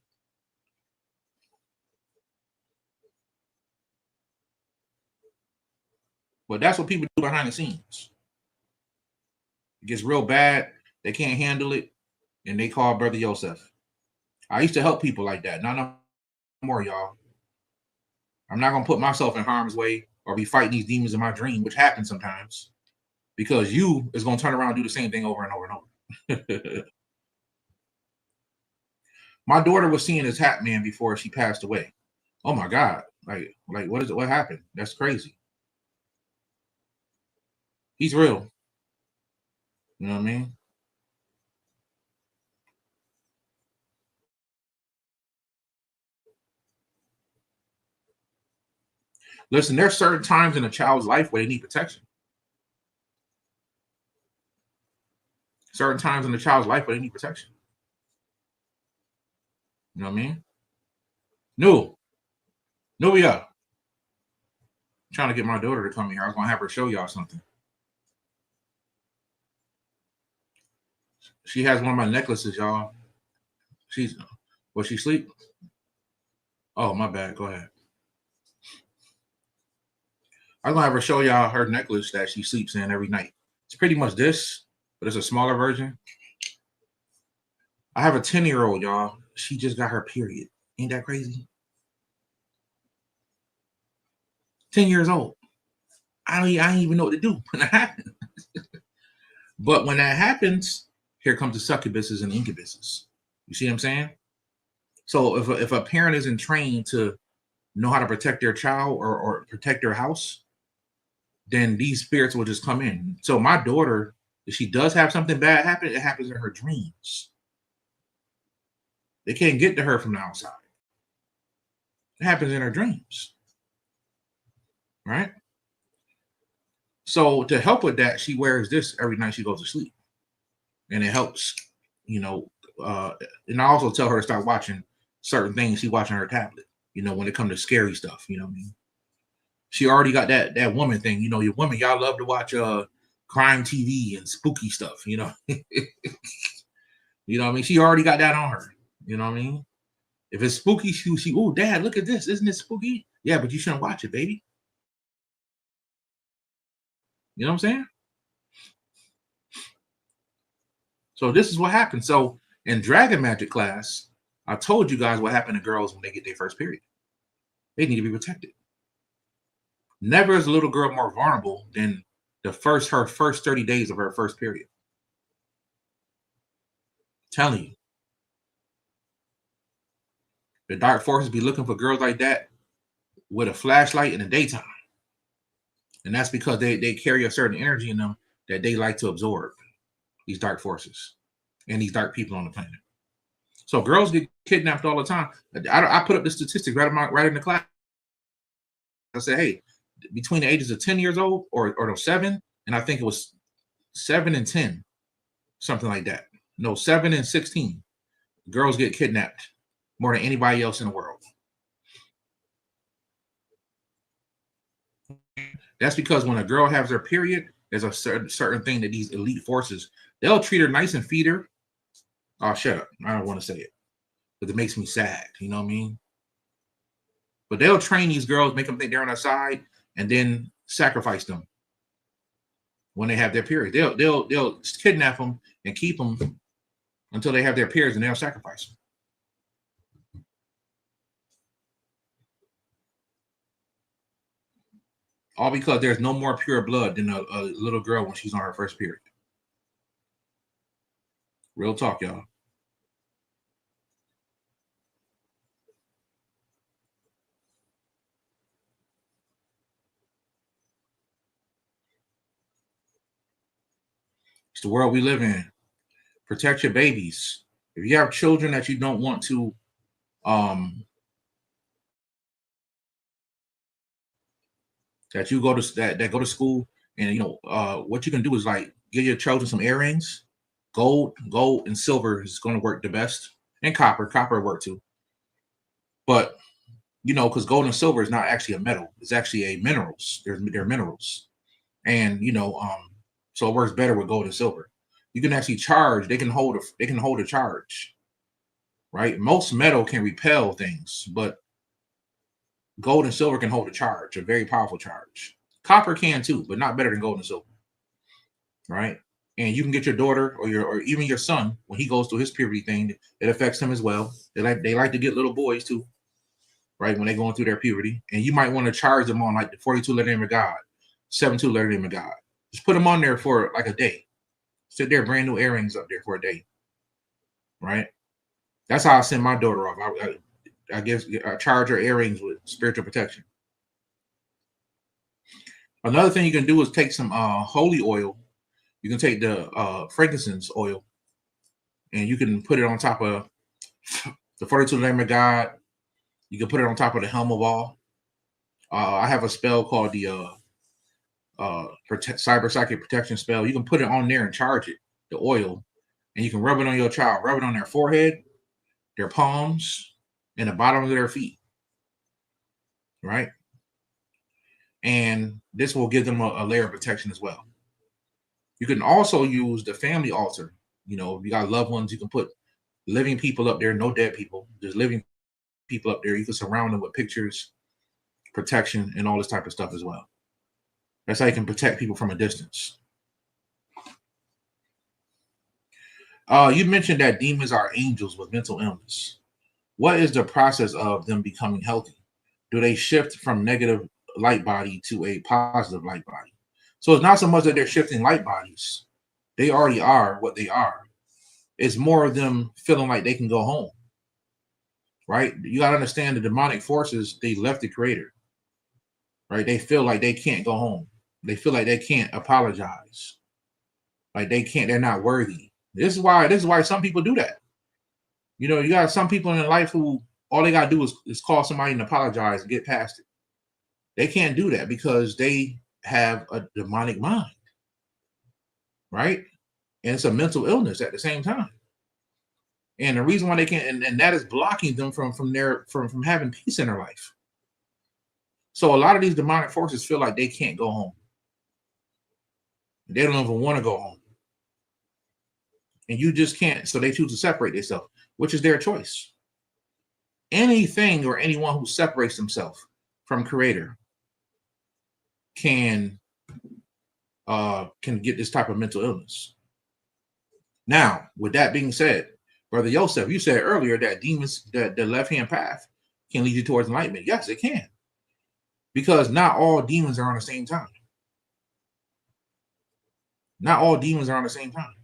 But that's what people do behind the scenes. It gets real bad. They can't handle it. And they call Brother Yosef. I used to help people like that. Not no more, y'all. I'm not going to put myself in harm's way or be fighting these demons in my dream, which happens sometimes. Because you is going to turn around and do the same thing over and over and over. My daughter was seeing this Hat Man before she passed away. Oh my God. Like what is it? What happened? That's crazy. He's real. You know what I mean? Listen, there's certain times in a child's life where they need protection. Certain times in the child's life where they need protection. You know what I mean? No, we are. Trying to get my daughter to come here. I was gonna have her show y'all something. She has one of my necklaces, y'all. Will she sleep? Oh, my bad. Go ahead. I'm gonna have her show y'all her necklace that she sleeps in every night. It's pretty much this, but it's a smaller version. I have a 10-year-old, y'all. She just got her period. Ain't that crazy? 10 years old. I don't even know what to do when that happens. But when that happens, here comes the succubuses and incubuses. You see what I'm saying? So if a parent isn't trained to know how to protect their child or protect their house, then these spirits will just come in. So my daughter, if she does have something bad happen, it happens in her dreams. They can't get to her from the outside. It happens in her dreams. Right? So to help with that, she wears this every night she goes to sleep. And it helps, you know, and I also tell her to start watching certain things she watching her tablet. You know, when it comes to scary stuff, you know what I mean? She already got that woman thing. You know, your women, y'all love to watch crime TV and spooky stuff, you know. You know what I mean? She already got that on her. You know what I mean? If it's spooky, she oh, Dad, look at this. Isn't it spooky? Yeah, but you shouldn't watch it, baby. You know what I'm saying? So this is what happens. So in Dragon Magic class, I told you guys what happened to girls when they get their first period. They need to be protected. Never is a little girl more vulnerable than her first 30 days of her first period. Telling you. The dark forces be looking for girls like that with a flashlight in the daytime. And that's because they carry a certain energy in them that they like to absorb, these dark forces and these dark people on the planet. So girls get kidnapped all the time. I put up the statistics right in the class. I said, hey, between the ages of 10 years old or no, 7, and I think it was 7 and 10, something like that. No, 7 and 16, girls get kidnapped more than anybody else in the world. That's because when a girl has her period, there's a certain thing that these elite forces, they'll treat her nice and feed her. Oh, shut up. I don't want to say it, but it makes me sad. You know what I mean? But they'll train these girls, make them think they're on their side, and then sacrifice them when they have their period. They'll kidnap them and keep them until they have their periods, and they'll sacrifice them. All because there's no more pure blood than a little girl when she's on her first period. Real talk, y'all. It's the world we live in. Protect your babies. If you have children that you don't want to that you go to that go to school, and you know what you can do is like give your children some earrings. Gold and silver is going to work the best, and copper work too. But you know, because gold and silver is not actually a metal, it's actually a minerals. They're minerals, and you know, so it works better with gold and silver. You can actually charge. They can hold a charge, right? Most metal can repel things, but gold and silver can hold a charge, a very powerful charge. Copper can too, but not better than gold and silver, right? And you can get your daughter or even your son when he goes through his puberty thing. It affects him as well. They like to get little boys too, right? When they're going through their puberty, and you might want to charge them on like the 42 letter name of God, 72 letter name of God. Just put them on there for like a day. Sit there, brand new earrings up there for a day, right? That's how I send my daughter off. I guess I charge her earrings with spiritual protection. Another thing you can do is take some holy oil. You can take the frankincense oil, and you can put it on top of the 42 Lamb of God. You can put it on top of the helm of all. I have a spell called the cyber psychic protection spell. You can put it on there and charge it, the oil, and you can rub it on your child. Rub it on their forehead, their palms, and the bottom of their feet, right? And this will give them a layer of protection as well. You can also use the family altar. You know, if you got loved ones, you can put living people up there, no dead people, just living people up there. You can surround them with pictures, protection, and all this type of stuff as well. That's how you can protect people from a distance. You mentioned that demons are angels with mental illness. What is the process of them becoming healthy? Do they shift from negative light body to a positive light body? So it's not so much that they're shifting light bodies. They already are what they are. It's more of them feeling like they can go home, right? You got to understand the demonic forces, they left the creator, right? They feel like they can't go home. They feel like they can't apologize. Like they're not worthy. This is why some people do that. You know, you got some people in life who all they got to do is call somebody and apologize and get past it. They can't do that because they have a demonic mind, right? And it's a mental illness at the same time. And the reason why they can't, and that is blocking them from having peace in their life. So a lot of these demonic forces feel like they can't go home. They don't even want to go home. And you just can't. So they choose to separate themselves, which is their choice. Anything or anyone who separates themselves from Creator can get this type of mental illness. Now, with that being said, Brother Yosef, you said earlier that demons, that the left-hand path can lead you towards enlightenment. Yes, it can. Because not all demons are on the same time. Not all demons are on the same time.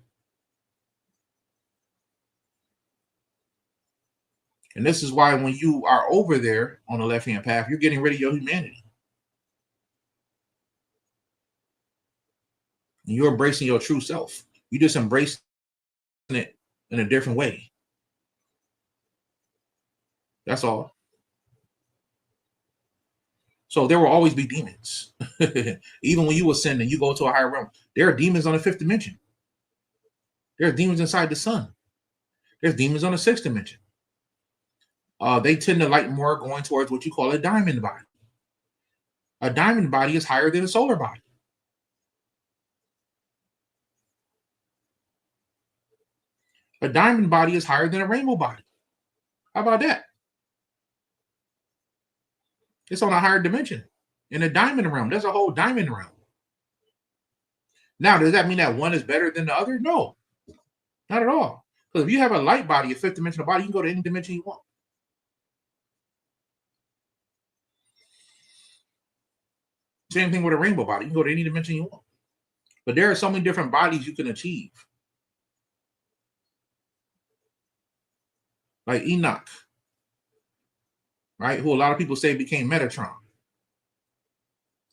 And this is why when you are over there on the left-hand path, you're getting rid of your humanity. And you're embracing your true self. You just embrace it in a different way. That's all. So there will always be demons. Even when you ascend and you go to a higher realm, there are demons on the 5th dimension. There are demons inside the sun. There's demons on the 6th dimension. They tend to like more going towards what you call a diamond body. A diamond body is higher than a solar body. A diamond body is higher than a rainbow body. How about that? It's on a higher dimension. In a diamond realm, there's a whole diamond realm. Now, does that mean that one is better than the other? No, not at all. Because if you have a light body, a 5th dimensional body, you can go to any dimension you want. Same thing with a rainbow body. You can go to any dimension you want. But there are so many different bodies you can achieve. Like Enoch, right? Who a lot of people say became Metatron.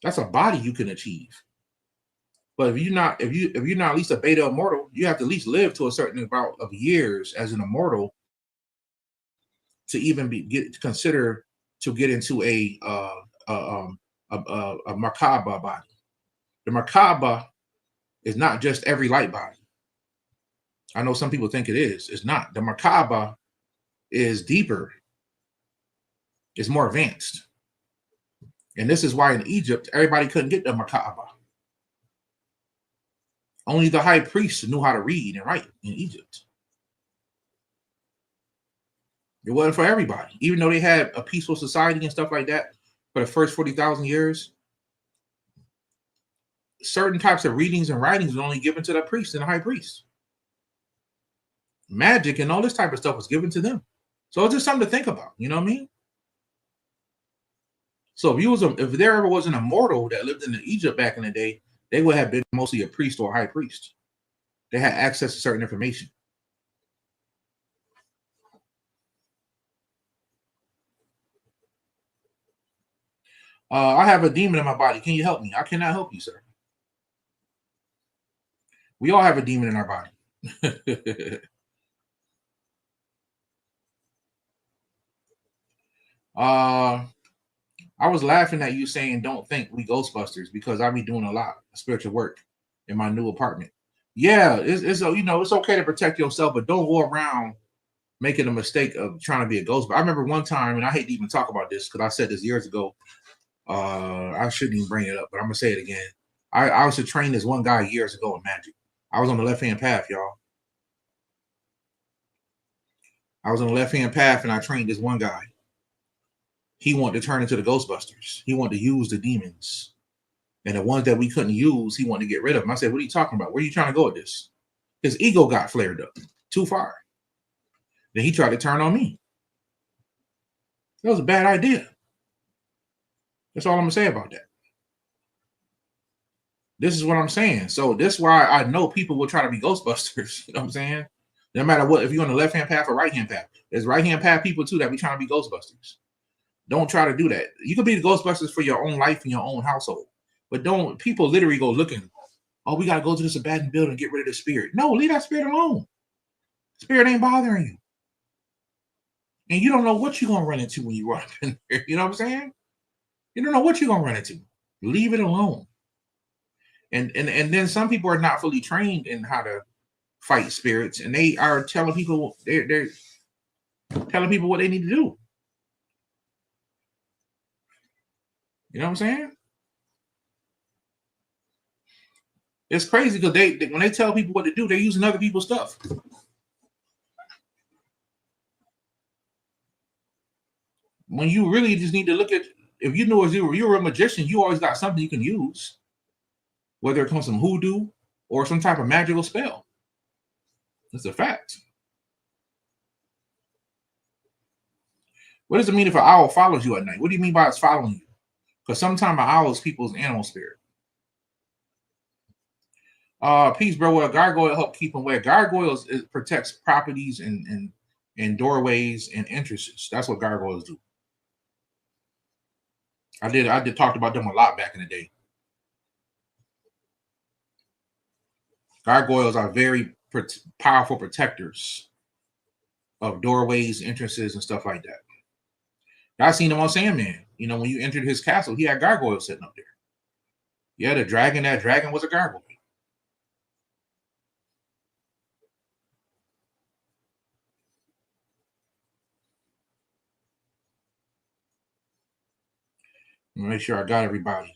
That's a body you can achieve. But if you're not at least a beta immortal, you have to at least live to a certain amount of years as an immortal to even consider to get into a Merkaba body. The Merkaba is not just every light body. I know some people think it is. It's not. The Merkaba is deeper. It's more advanced. And this is why in Egypt, everybody couldn't get the Merkaba. Only the high priests knew how to read and write in Egypt. It wasn't for everybody. Even though they had a peaceful society and stuff like that for the first 40,000 years, certain types of readings and writings were only given to the priests and the high priests. Magic and all this type of stuff was given to them. So it's just something to think about. You know what I mean? So if there ever was an immortal that lived in Egypt back in the day, they would have been mostly a priest or a high priest. They had access to certain information. I have a demon in my body. Can you help me? I cannot help you, sir. We all have a demon in our body. I was laughing at you saying don't think we Ghostbusters because I be doing a lot of spiritual work in my new apartment. Yeah, it's okay to protect yourself, but don't go around making a mistake of trying to be a ghost. I remember one time, and I hate to even talk about this because I said this years ago. I shouldn't even bring it up, but I'm gonna say it again. I was to train this one guy years ago in magic. I was on the left-hand path, y'all. I was on the left-hand path, and I trained this one guy. He wanted to turn into the Ghostbusters. He wanted to use the demons. And the ones that we couldn't use, he wanted to get rid of them. I said, what are you talking about? Where are you trying to go with this? His ego got flared up too far. Then he tried to turn on me. That was a bad idea. That's all I'm going to say about that. This is what I'm saying. So this is why I know people will try to be Ghostbusters. You know what I'm saying? No matter what, if you're on the left-hand path or right-hand path. There's right-hand path people too that be trying to be Ghostbusters. Don't try to do that. You can be the Ghostbusters for your own life and your own household. But don't, people literally go looking, oh, we got to go to this abandoned building and get rid of the spirit. No, leave that spirit alone. Spirit ain't bothering you. And you don't know what you're going to run into when you run up in there. You know what I'm saying? You don't know what you're going to run into. Leave it alone. And then some people are not fully trained in how to fight spirits, and they are telling people they're telling people what they need to do. You know what I'm saying? It's crazy because they when they tell people what to do, they're using other people's stuff. When you really just need to look at, if you know you're a magician, you always got something you can use, whether it comes from hoodoo or some type of magical spell. It's a fact. What does it mean if an owl follows you at night? What do you mean by it's following you? Because sometimes an owl is people's animal spirit. Peace, bro. Well, gargoyle help keep them away. Gargoyles, it protects properties and doorways and entrances. That's what gargoyles do. I did talked about them a lot back in the day. Gargoyles are very powerful protectors of doorways, entrances, and stuff like that. I seen him on Sandman. You know, when you entered his castle, he had gargoyles sitting up there. Yeah, the dragon. That dragon was a gargoyle. Make sure I got everybody.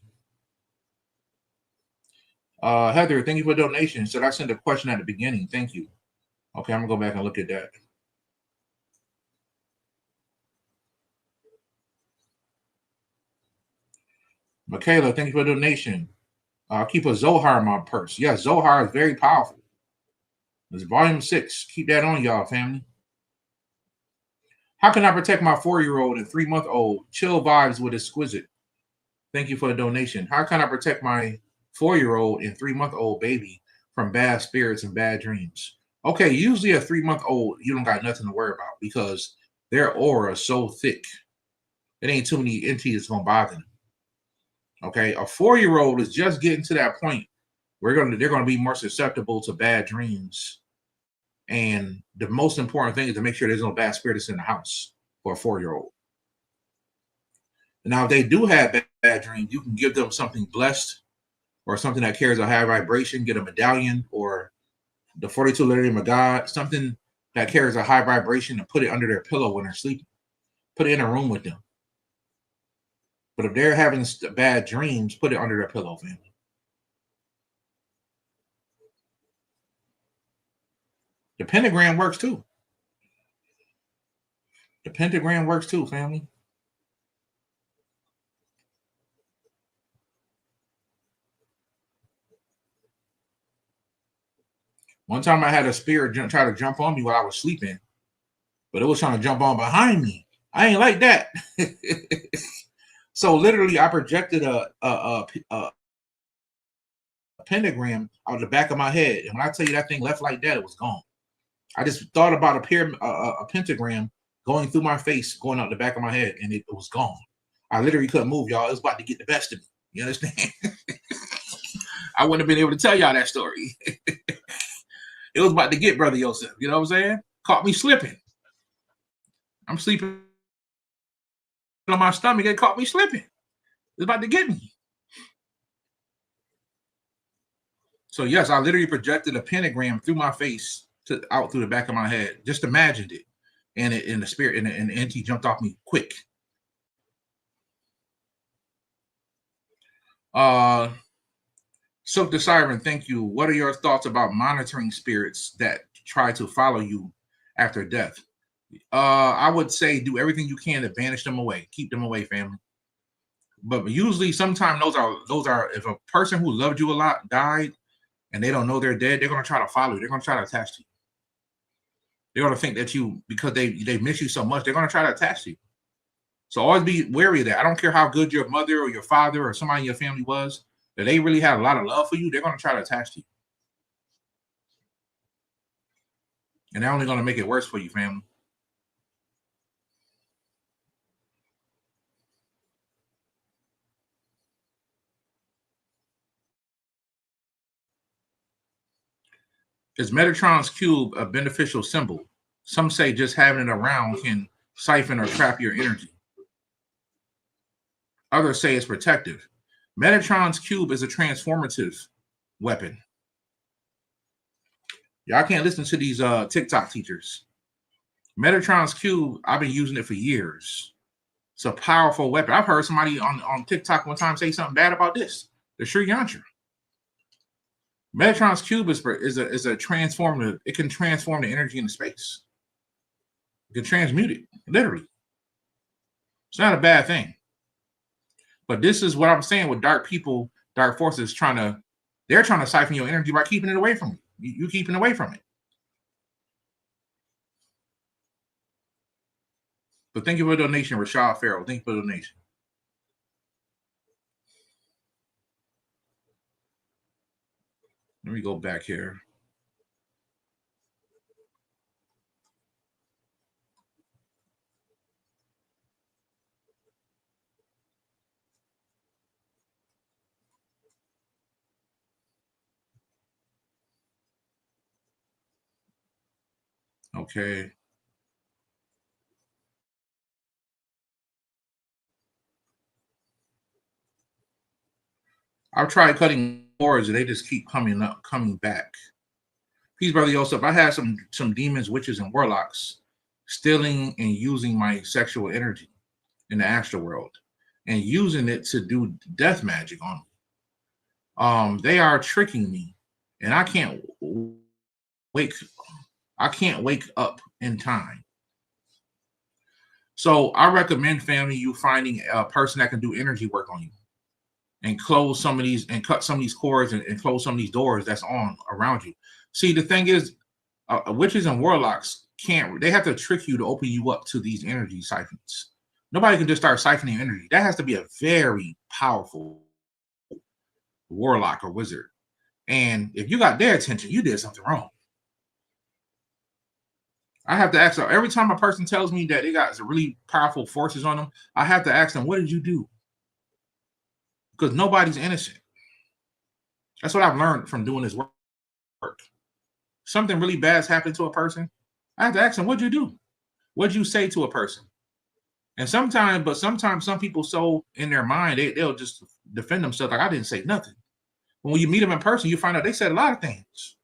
Heather, thank you for the donation. Said I sent a question at the beginning. Thank you. Okay, I'm gonna go back and look at that. Michaela, thank you for the donation. Keep a Zohar in my purse. Yes, Zohar is very powerful. It's volume 6. Keep that on, y'all, family. How can I protect my 4-year-old and 3-month-old? Chill vibes with exquisite. Thank you for the donation. How can I protect my 4-year-old and 3-month-old baby from bad spirits and bad dreams? Okay, usually a 3-month-old, you don't got nothing to worry about because their aura is so thick. It ain't too many entities gonna bother them. Okay, a 4-year-old is just getting to that point where they're gonna be more susceptible to bad dreams. And the most important thing is to make sure there's no bad spirits in the house for a 4-year-old. Now, if they do have bad dreams, you can give them something blessed or something that carries a high vibration, get a medallion or the 42 letter name of God, something that carries a high vibration, and put it under their pillow when they're sleeping. Put it in a room with them. But if they're having bad dreams, put it under their pillow, family. The pentagram works too. The pentagram works too, family. One time I had a spirit try to jump on me while I was sleeping, but it was trying to jump on behind me. I ain't like that. So literally, I projected a pentagram out the back of my head, and when I tell you that thing left like that, it was gone. I just thought about a pentagram going through my face, going out the back of my head, and it was gone. I literally couldn't move, y'all. It was about to get the best of me. You understand? I wouldn't have been able to tell y'all that story. It was about to get Brother Yosef. You know what I'm saying? Caught me slipping. I'm sleeping on my stomach. It caught me slipping. It's about to get me. So yes, I literally projected a pentagram through my face out through the back of my head. Just imagined it, and the spirit and the entity jumped off me quick. Silk the Siren, thank you. What are your thoughts about monitoring spirits that try to follow you after death? I would say do everything you can to banish them away, keep them away, family. But usually, sometimes those are if a person who loved you a lot died and they don't know they're dead, they're gonna try to follow you. They're gonna try to attach to you. They're gonna think that you, because they miss you so much, they're gonna try to attach to you. So always be wary of that. I don't care how good your mother or your father or somebody in your family was, that they really had a lot of love for you, they're gonna try to attach to you. And they're only gonna make it worse for you, family. Is Metatron's cube a beneficial symbol? Some say just having it around can siphon or trap your energy. Others say it's protective. Metatron's cube is a transformative weapon. Y'all can't listen to these TikTok teachers. Metatron's cube, I've been using it for years. It's a powerful weapon. I've heard somebody on TikTok one time say something bad about this. The Sri Yantra. Metatron's cube is a transformative. It can transform the energy into space. It can transmute it, literally. It's not a bad thing. But this is what I'm saying with dark people, dark forces they're trying to siphon your energy by keeping it away from you. You keeping away from it. But thank you for the donation, Rashad Farrell. Thank you for the donation. Let me go back here. Okay. I've tried cutting cords and they just keep coming back. Peace, brother Yosef. I had some demons, witches, and warlocks stealing and using my sexual energy in the astral world and using it to do death magic on me. They are tricking me, and I can't wake up in time. So I recommend, family, you finding a person that can do energy work on you and close some of these and cut some of these cords and close some of these doors that's on around you. See, the thing is, witches and warlocks they have to trick you to open you up to these energy siphons. Nobody can just start siphoning energy. That has to be a very powerful warlock or wizard. And if you got their attention, you did something wrong. I have to ask them every time a person tells me that they got some really powerful forces on them. I have to ask them, what did you do? Because nobody's innocent. That's what I've learned from doing this work. Something really bad's happened to a person. I have to ask them, what'd you do? What'd you say to a person? And sometimes some people so in their mind, they'll just defend themselves like I didn't say nothing. But when you meet them in person, you find out they said a lot of things.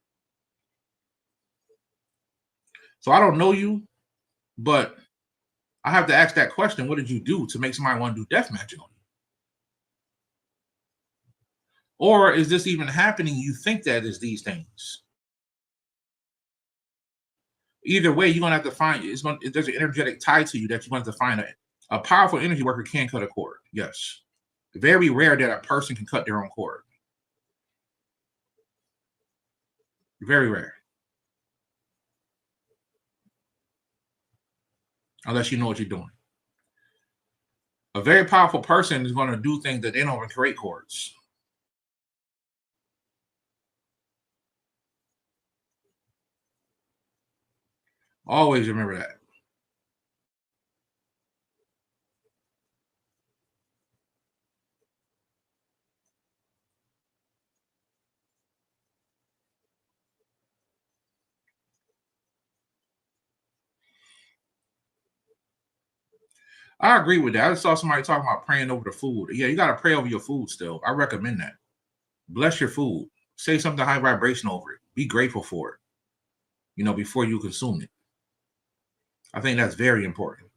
So I don't know you, but I have to ask that question, what did you do to make somebody want to do death magic on you? Or is this even happening? You think that is these things. Either way, you're gonna have to find there's an energetic tie to you that you're going to have to find a powerful energy worker can cut a cord. Yes. Very rare that a person can cut their own cord. Very rare. Unless you know what you're doing. A very powerful person is going to do things that they don't even create cords. Always remember that. I agree with that. I just saw somebody talking about praying over the food. Yeah, you got to pray over your food still. I recommend that. Bless your food. Say something high vibration over it. Be grateful for it, before you consume it. I think that's very important.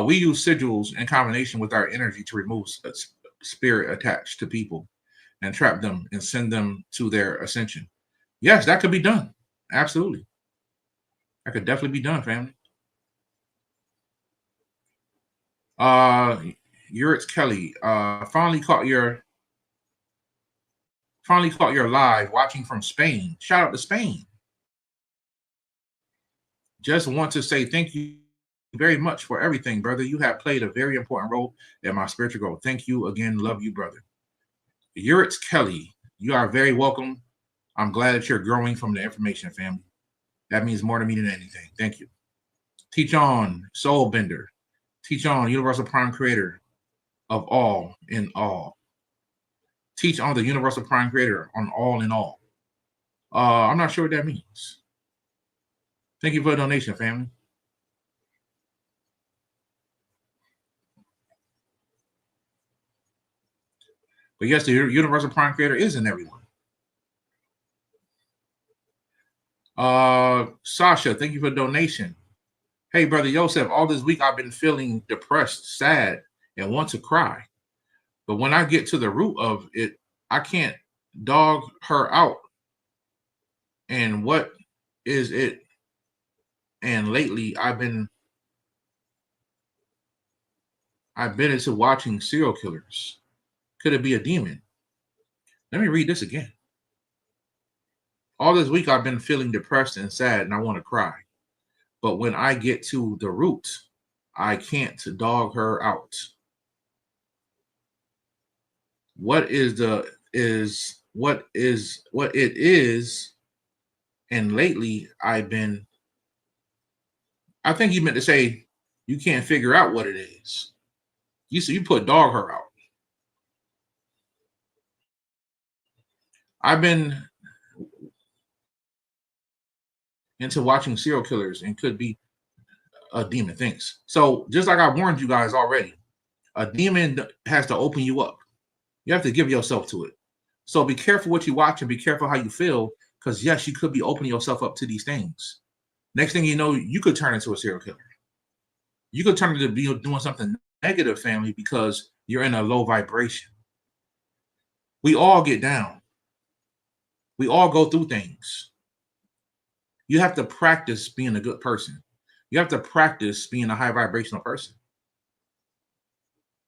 We use sigils in combination with our energy to remove spirit attached to people and trap them and send them to their ascension. Yes, that could be done. Absolutely. That could definitely be done, family. Yuritz Kelly, finally caught your live watching from Spain. Shout out to Spain. Just want to say thank you very much for everything, brother. You have played a very important role in my spiritual growth. Thank you again. Love you, brother. Yuritz Kelly, you are very welcome. I'm glad that you're growing from the information, family. That means more to me than anything. Thank you. Teach on, Soul Bender. Teach on, Universal Prime Creator of all in all. Teach on the Universal Prime Creator on all in all. I'm not sure what that means. Thank you for the donation, family. But yes, the Universal Prime Creator is in everyone. Sasha, thank you for the donation. Hey, brother Joseph, all this week I've been feeling depressed, sad, and want to cry. But when I get to the root of it, I can't dog her out. And what is it? And lately I've been into watching serial killers. Could it be a demon? Let me read this again. All this week I've been feeling depressed and sad and I want to cry. But when I get to the root, I can't dog her out. What is what it is, and lately I think you meant to say you can't figure out what it is. You put dog her out. I've been into watching serial killers and could be a demon. Thanks. So just like I warned you guys already, a demon has to open you up. You have to give yourself to it. So be careful what you watch and be careful how you feel, because yes, you could be opening yourself up to these things. Next thing you know, you could turn into a serial killer. You could turn into doing something negative, family, because you're in a low vibration. We all get down. We all go through things. You have to practice being a good person. You have to practice being a high vibrational person.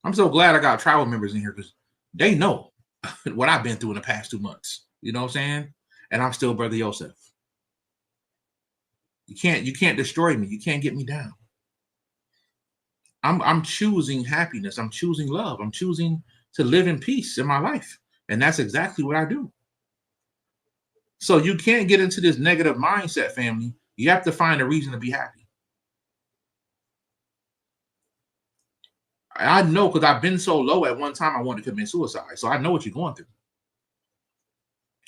I'm so glad I got tribal members in here because they know what I've been through in the past 2 months. You know what I'm saying? And I'm still Brother Joseph. You can't destroy me. You can't get me down. I'm choosing happiness. I'm choosing love. I'm choosing to live in peace in my life. And that's exactly what I do. So you can't get into this negative mindset, family. You have to find a reason to be happy. I know because I've been so low at one time I wanted to commit suicide. So I know what you're going through.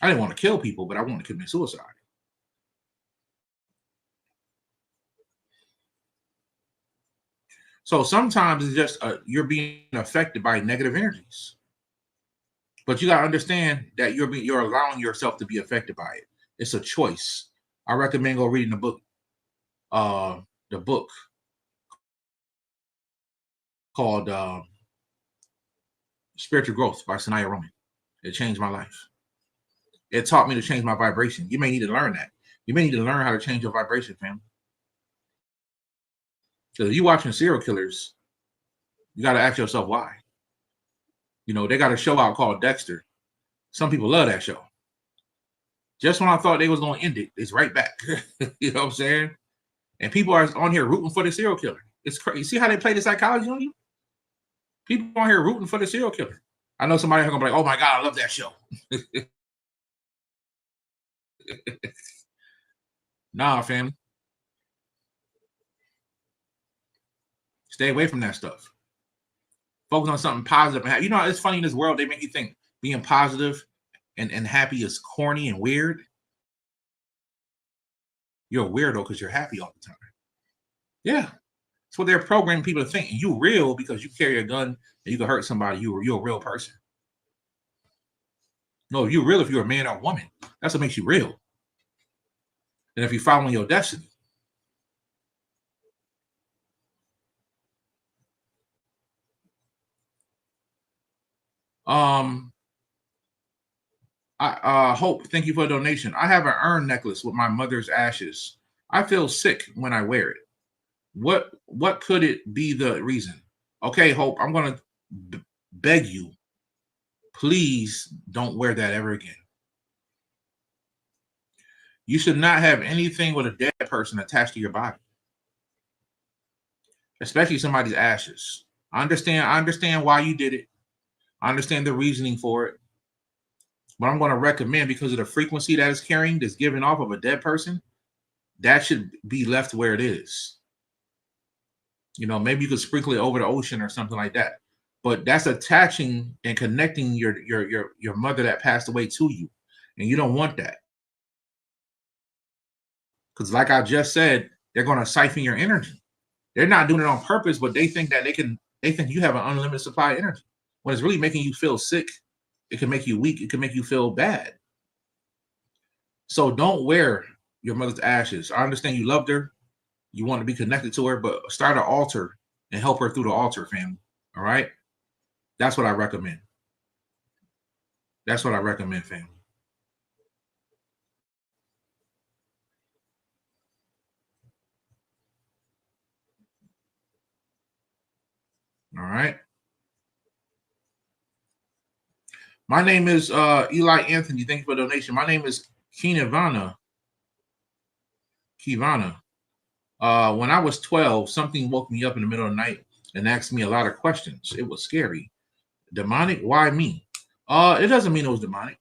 I didn't want to kill people, but I wanted to commit suicide. So sometimes it's just you're being affected by negative energies. But you got to understand that you're allowing yourself to be affected by it. It's a choice. I recommend go reading the book called Spiritual Growth by Sanaya Roman. It changed my life. It taught me to change my vibration. You may need to learn that. You may need to learn how to change your vibration, family. So if you're watching serial killers, you got to ask yourself why. You know, they got a show out called Dexter. Some people love that show. Just when I thought they was going to end it, it's right back. You know what I'm saying? And people are on here rooting for the serial killer. It's crazy. See how they play the psychology on you? People on here rooting for the serial killer. I know somebody going to be like, oh my God, I love that show. Nah, family. Stay away from that stuff. Focus on something positive and happy. You know, it's funny in this world, they make you think being positive and happy is corny and weird. You're a weirdo because you're happy all the time. Yeah. That's what they're programming people to think. You're real because you carry a gun and you can hurt somebody. You're a real person. No, you're real if you're a man or a woman. That's what makes you real. And if you're following your destiny. I Hope, thank you for the donation. I have an urn necklace with my mother's ashes. I feel sick when I wear it. What could it be the reason? Okay, Hope, I'm gonna beg you, please don't wear that ever again. You should not have anything with a dead person attached to your body, especially somebody's ashes. I understand why you did it. I understand the reasoning for it. But I'm going to recommend, because of the frequency that it's carrying, that's giving off of a dead person, that should be left where it is. You know, maybe you could sprinkle it over the ocean or something like that. But that's attaching and connecting your mother that passed away to you. And you don't want that. Because like I just said, they're going to siphon your energy. They're not doing it on purpose, but they think that they think you have an unlimited supply of energy. When it's really making you feel sick, it can make you weak. It can make you feel bad. So don't wear your mother's ashes. I understand you loved her. You want to be connected to her, but start an altar and help her through the altar, family. All right? That's what I recommend. That's what I recommend, family. All right. My name is Eli Anthony. Thank you for the donation. My name is Kivana. When I was 12, something woke me up in the middle of the night and asked me a lot of questions. It was scary. Demonic? Why me? It doesn't mean it was demonic.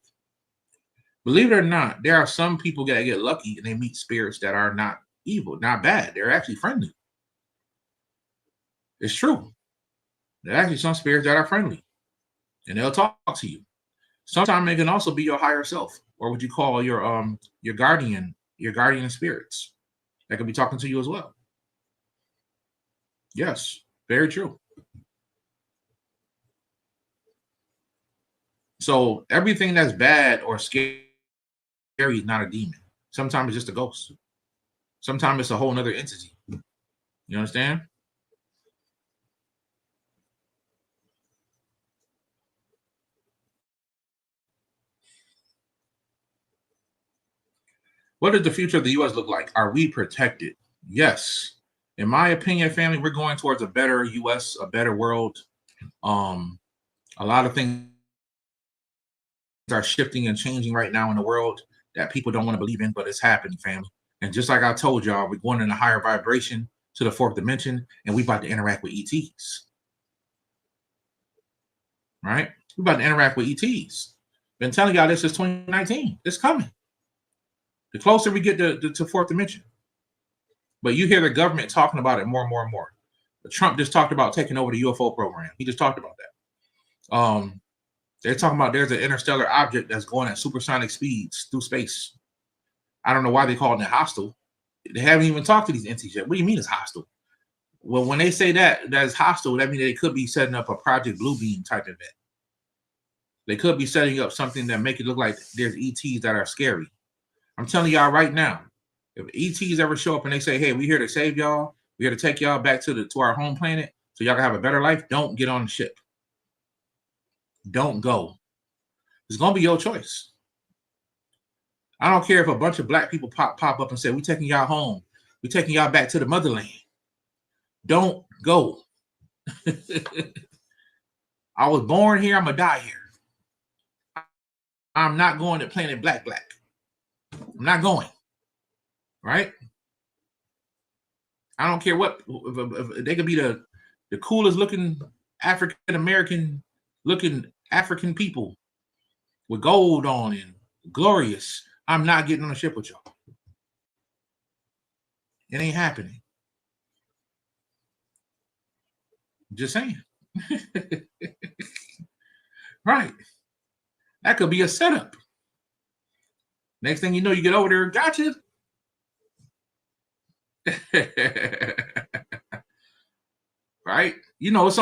Believe it or not, there are some people that get lucky and they meet spirits that are not evil, not bad. They're actually friendly. It's true. There are actually some spirits that are friendly, and they'll talk to you. Sometimes it can also be your higher self, or what you call your guardian spirits that could be talking to you as well. Yes, very true. So everything that's bad or scary is not a demon. Sometimes it's just a ghost. Sometimes it's a whole nother entity. You understand? What does the future of the U.S. look like? Are we protected? Yes. In my opinion, family, we're going towards a better U.S., a better world. A lot of things are shifting and changing right now in the world that people don't want to believe in, but it's happening, family. And just like I told y'all, we're going in a higher vibration to the fourth dimension, and we're about to interact with ETs. Right? We're about to interact with ETs. Been telling y'all this since 2019. It's coming. The closer we get to fourth dimension. But you hear the government talking about it more and more and more. Trump just talked about taking over the UFO program. He just talked about that. They're talking about there's an interstellar object that's going at supersonic speeds through space. I don't know why they call it hostile. They haven't even talked to these entities yet. What do you mean it's hostile? Well, when they say that's hostile, that means they could be setting up a Project Bluebeam type event. They could be setting up something that make it look like there's ETs that are scary. I'm telling y'all right now, if ETs ever show up and they say, hey, we're here to save y'all, we're here to take y'all back to our home planet so y'all can have a better life, don't get on the ship. Don't go. It's going to be your choice. I don't care if a bunch of black people pop up and say, we're taking y'all home. We're taking y'all back to the motherland. Don't go. I was born here. I'm going to die here. I'm not going to planet Black. I'm not going. Right? I don't care what. If they could be the coolest looking African American looking African people with gold on and glorious. I'm not getting on a ship with y'all. It ain't happening. Just saying. Right. That could be a setup. Next thing you know, you get over there, gotcha. Right? You know, the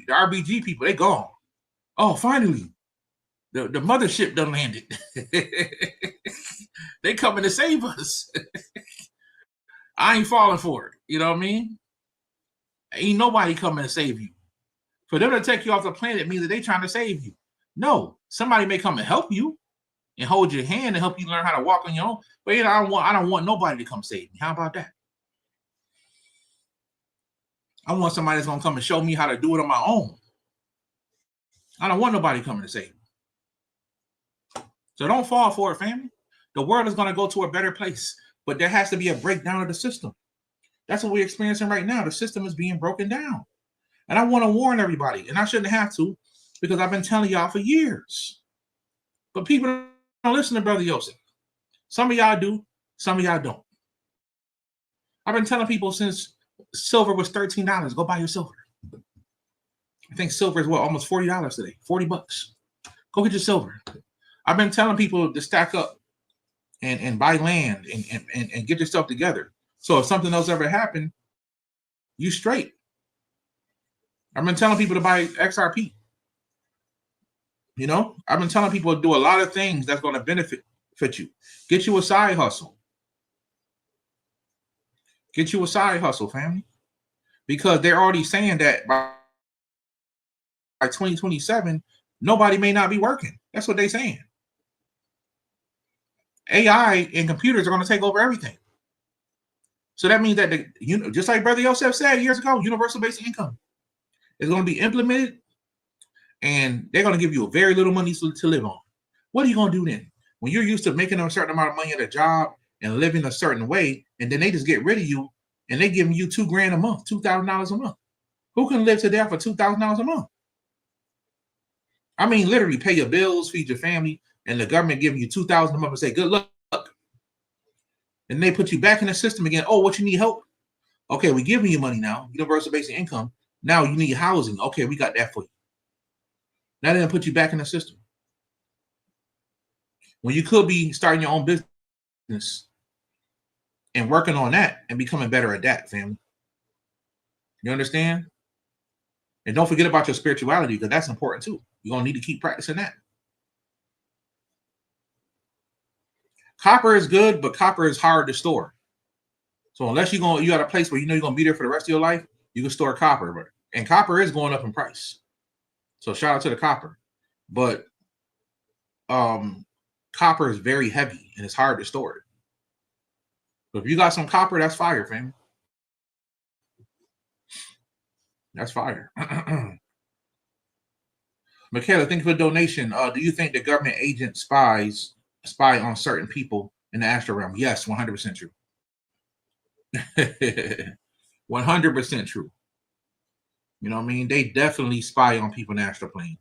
RBG people, they gone. Oh, finally. The mothership done landed. They coming to save us. I ain't falling for it. You know what I mean? Ain't nobody coming to save you. For them to take you off the planet means that they trying to save you. No, somebody may come and help you and hold your hand and help you learn how to walk on your own. But you know, I don't want nobody to come save me. How about that? I want somebody that's gonna come and show me how to do it on my own. I don't want nobody coming to save me. So don't fall for it, family. The world is gonna go to a better place, but there has to be a breakdown of the system. That's what we're experiencing right now. The system is being broken down. And I want to warn everybody, and I shouldn't have to, because I've been telling y'all for years. But people don't listen to Brother Yosef. Some of y'all do, some of y'all don't. I've been telling people since silver was $13, go buy your silver. I think silver is almost $40 today, $40. Go get your silver. I've been telling people to stack up and buy land and get yourself together. So if something else ever happened, you straight. I've been telling people to buy XRP. You know, I've been telling people to do a lot of things that's going to benefit fit you. Get you a side hustle. Get you a side hustle, family. Because they're already saying that by 2027, nobody may not be working. That's what they're saying. AI and computers are going to take over everything. So that means that, just like Brother Yosef said years ago, universal basic income is going to be implemented, and they're going to give you very little money to live on. What are you going to do then? When you're used to making a certain amount of money at a job and living a certain way, and then they just get rid of you, and they giving you $2,000 a month, $2,000 a month. Who can live to death for $2,000 a month? I mean, literally pay your bills, feed your family, and the government giving you $2,000 a month and say, good luck. And they put you back in the system again. Oh, what, you need help? Okay, we're giving you money now, universal basic income. Now you need housing. Okay, we got that for you. Now they're going to put you back in the system. When you could be starting your own business and working on that and becoming better at that, family. You understand? And don't forget about your spirituality, because that's important too. You're going to need to keep practicing that. Copper is good, but copper is hard to store. So unless you got a place where you know you're going to be there for the rest of your life, you can store copper. And copper is going up in price. So shout out to the copper. But copper is very heavy and it's hard to store it. But if you got some copper, that's fire, fam. That's fire. Michaela, thank you for the donation. Do you think the government agent spy on certain people in the astral realm? Yes, 100% true. 100% true. You know what I mean? They definitely spy on people in the astral plane.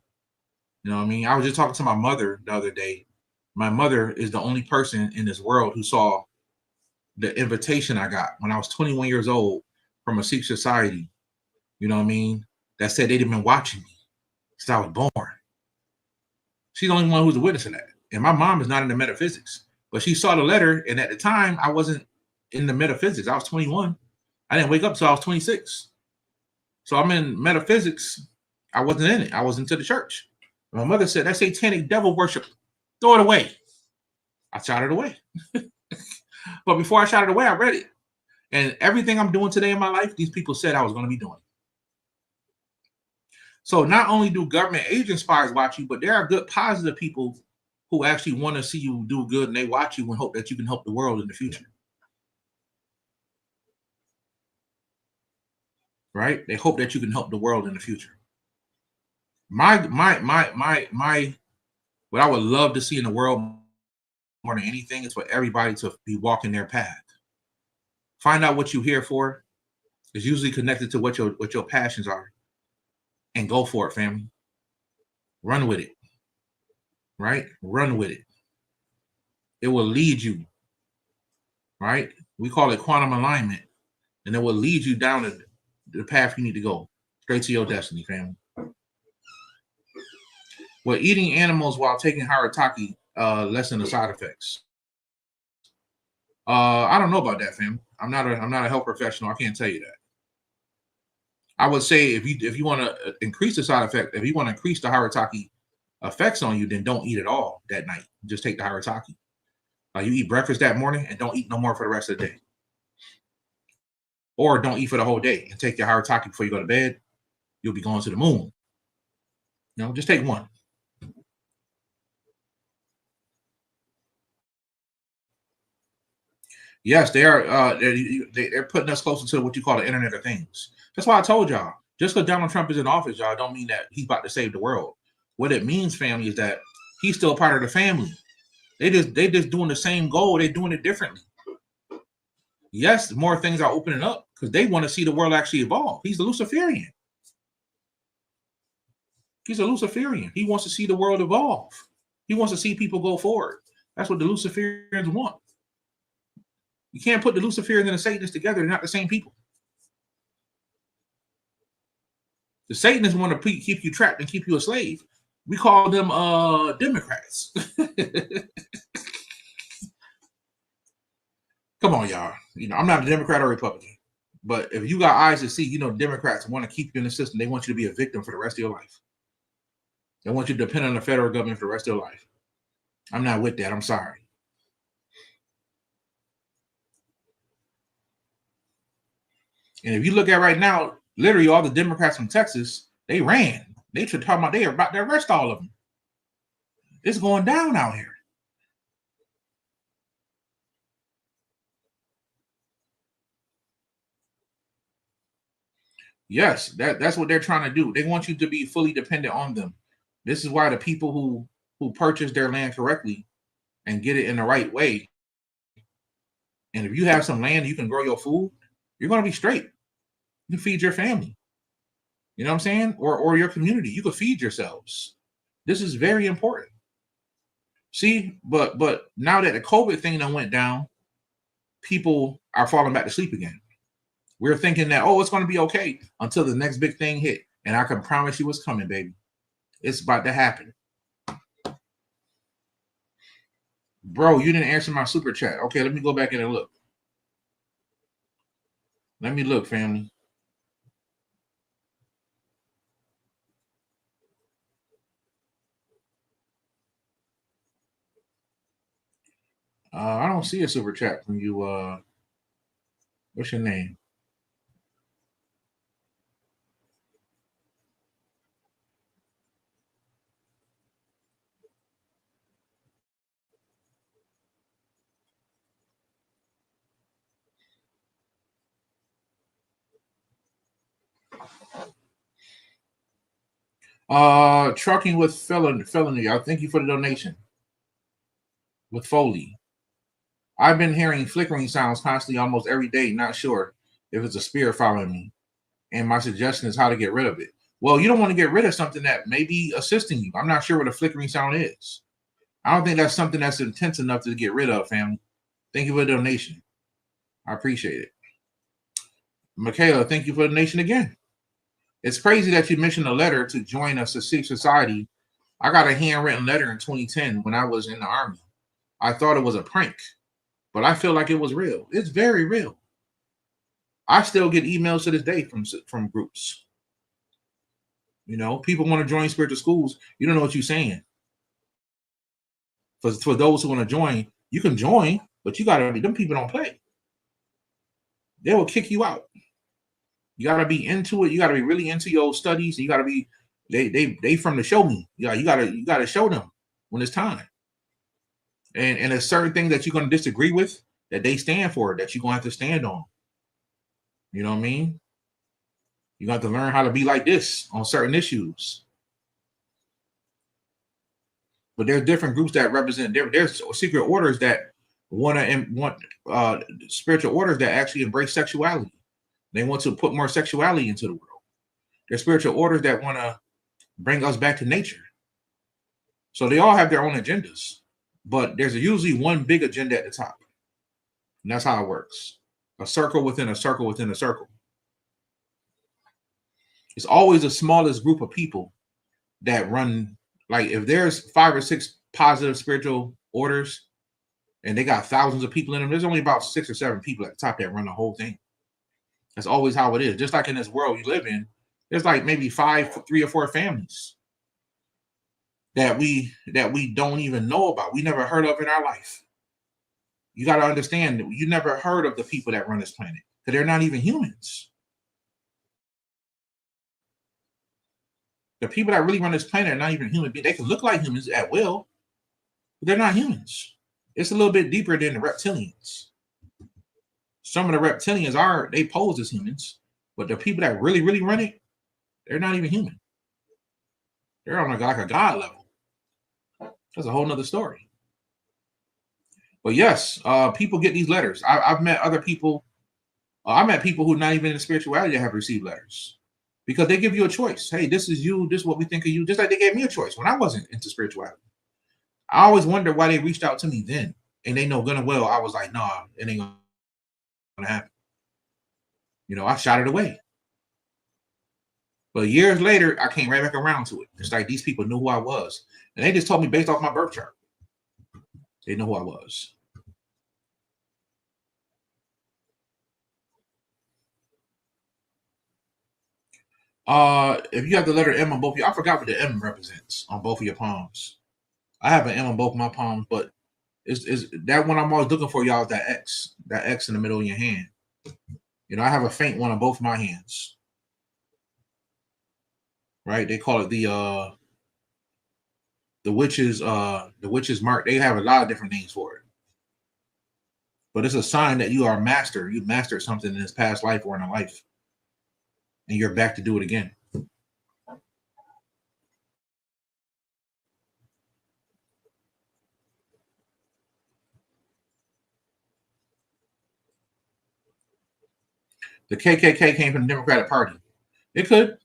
You know what I mean? I was just talking to my mother the other day. My mother is the only person in this world who saw the invitation I got when I was 21 years old from a secret society. You know what I mean? That said they'd been watching me since I was born. She's the only one who's a witness of that. And my mom is not into metaphysics, but she saw the letter. And at the time, I wasn't in the metaphysics. I was 21. I didn't wake up until I was 26. So I'm in metaphysics. I wasn't in it. I was into the church. My mother said, that's satanic devil worship. Throw it away. I shot it away. But before I shot it away, I read it. And everything I'm doing today in my life, these people said I was going to be doing. So not only do government agent spies watch you, but there are good, positive people who actually want to see you do good, and they watch you and hope that you can help the world in the future. Right? They hope that you can help the world in the future. What I would love to see in the world more than anything is for everybody to be walking their path. Find out what you're here for. It's usually connected to what your passions are. And go for it, family. Run with it. Right? Run with it. It will lead you. Right? We call it quantum alignment. And it will lead you down the path you need to go. Straight to your destiny, family. Well, eating animals while taking Harataki lessen the side effects. I don't know about that, fam. I'm not a health professional. I can't tell you that. I would say if you want to increase the side effect, if you want to increase the Harataki effects on you, then don't eat at all that night. Just take the Harataki. You eat breakfast that morning and don't eat no more for the rest of the day. Or don't eat for the whole day and take your Harataki before you go to bed. You'll be going to the moon. You know, just take one. Yes, they are. They're putting us closer to what you call the Internet of Things. That's why I told y'all. Just because Donald Trump is in office, y'all, don't mean that he's about to save the world. What it means, family, is that he's still part of the family. They just doing the same goal. They're doing it differently. Yes, more things are opening up because they want to see the world actually evolve. He's a Luciferian. He's a Luciferian. He wants to see the world evolve. He wants to see people go forward. That's what the Luciferians want. You can't put the Luciferians and the Satanists together. They're not the same people. The Satanists want to keep you trapped and keep you a slave. We call them Democrats. Come on, y'all. You know, I'm not a Democrat or Republican. But if you got eyes to see, you know, Democrats want to keep you in the system. They want you to be a victim for the rest of your life. They want you to depend on the federal government for the rest of your life. I'm not with that. I'm sorry. And if you look at right now, literally all the Democrats from Texas, they ran. They should talk about they are about to arrest all of them. It's going down out here. Yes, that's what they're trying to do. They want you to be fully dependent on them. This is why the people who purchase their land correctly and get it in the right way, and if you have some land you can grow your food, you're going to be straight. You can feed your family. You know what I'm saying? Or your community. You can feed yourselves. This is very important. See, but now that the COVID thing done went down, people are falling back to sleep again. We're thinking that, oh, it's going to be okay until the next big thing hit. And I can promise you it's coming, baby. It's about to happen. Bro, you didn't answer my super chat. Okay, let me go back in and look. Let me look, family. I don't see a super chat from you. What's your name? Trucking with felony. I thank you for the donation. With Foley. I've been hearing flickering sounds constantly almost every day, not sure if it's a spirit following me. And my suggestion is how to get rid of it. Well, you don't want to get rid of something that may be assisting you. I'm not sure what a flickering sound is. I don't think that's something that's intense enough to get rid of, family. Thank you for the donation. I appreciate it. Michaela, thank you for the donation again. It's crazy that you mentioned a letter to join a secret society. I got a handwritten letter in 2010 when I was in the Army. I thought it was a prank, but I feel like it was real. It's very real. I still get emails to this day from groups. You know, people want to join spiritual schools. You don't know what you're saying. For those who want to join, you can join, but you gotta be. Them people don't play. They will kick you out. You gotta be into it. You gotta be really into your studies. You gotta be. They from the show me. Yeah, you gotta show them when it's time. And there's certain things that you're gonna disagree with that they stand for that you're gonna have to stand on. You know what I mean? You got to learn how to be like this on certain issues. But there's different groups that represent. There's secret orders that want spiritual orders that actually embrace sexuality. They want to put more sexuality into the world. There's spiritual orders that want to bring us back to nature. So they all have their own agendas, but there's usually one big agenda at the top, and that's how it works. A circle within a circle within a circle. It's always the smallest group of people that run. Like if there's 5 or 6 positive spiritual orders and they got thousands of people in them, there's only about 6 or 7 people at the top that run the whole thing. That's always how it is. Just like in this world you live in, there's like maybe 3 or 4 families that we don't even know about. We never heard of in our life. You got to understand that you never heard of the people that run this planet because they're not even humans. The people that really run this planet are not even human beings. They can look like humans at will, but they're not humans. It's a little bit deeper than the reptilians. Some of the reptilians they pose as humans, but the people that really, really run it, they're not even human. They're on like a god level. That's a whole nother story. But yes, people get these letters. I've met other people. I met people who are not even in spirituality that have received letters. Because they give you a choice. Hey, this is you. This is what we think of you. Just like they gave me a choice when I wasn't into spirituality. I always wonder why they reached out to me then. And they know good and well I was like, nah, it ain't going to happen. You know, I shot it away. But years later, I came right back around to it. It's like these people knew who I was. And they just told me based off my birth chart. They know who I was. If you have the letter M on both of you, I forgot what the M represents on both of your palms. I have an M on both my palms, but is that one I'm always looking for, y'all, is that X in the middle of your hand. You know, I have a faint one on both my hands. Right? They call it the witch's mark. They have a lot of different names for it. But it's a sign that you are a master. You mastered something in this past life or in a life. And you're back to do it again. The KKK came from the Democratic Party. It could.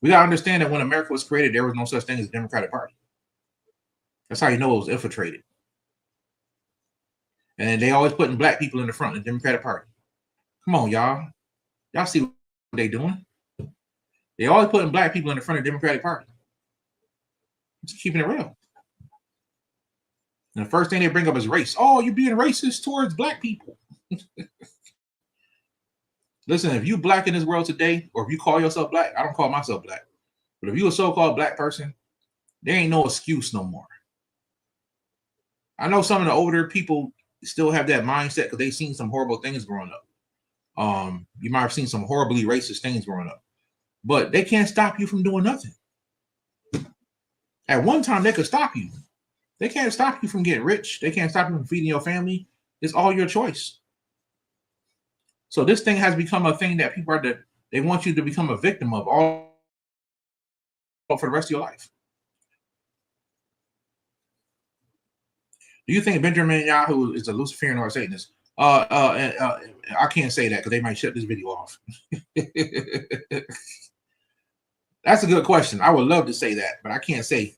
We got to understand that when America was created, there was no such thing as a Democratic Party. That's how you know it was infiltrated. And they always putting black people in the front of the Democratic Party. Come on, y'all. Y'all see what they doing? They always putting black people in the front of the Democratic Party. Just keeping it real. And the first thing they bring up is race. Oh, you're being racist towards black people. Listen, if you black in this world today, or if you call yourself black, I don't call myself black. But if you a so-called black person, there ain't no excuse no more. I know some of the older people still have that mindset because they've seen some horrible things growing up. You might have seen some horribly racist things growing up. But they can't stop you from doing nothing. At one time, they could stop you. They can't stop you from getting rich. They can't stop you from feeding your family. It's all your choice. So this thing has become a thing that people they want you to become a victim of all for the rest of your life. Do you think Benjamin Netanyahu is a Luciferian or a Satanist? I can't say that because they might shut this video off. That's a good question. I would love to say that, but I can't say.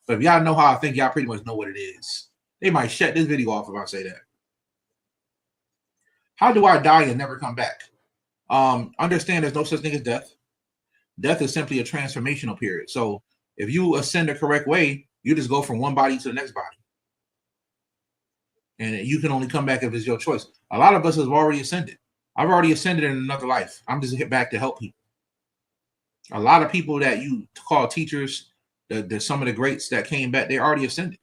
But if y'all know how I think, y'all pretty much know what it is. They might shut this video off if I say that. How do I die and never come back? Understand there's no such thing as death. Death is simply a transformational period. So if you ascend the correct way, you just go from one body to the next body. And you can only come back if it's your choice. A lot of us have already ascended. I've already ascended in another life. I'm just hit back to help people. A lot of people that you call teachers, some of the greats that came back, they already ascended.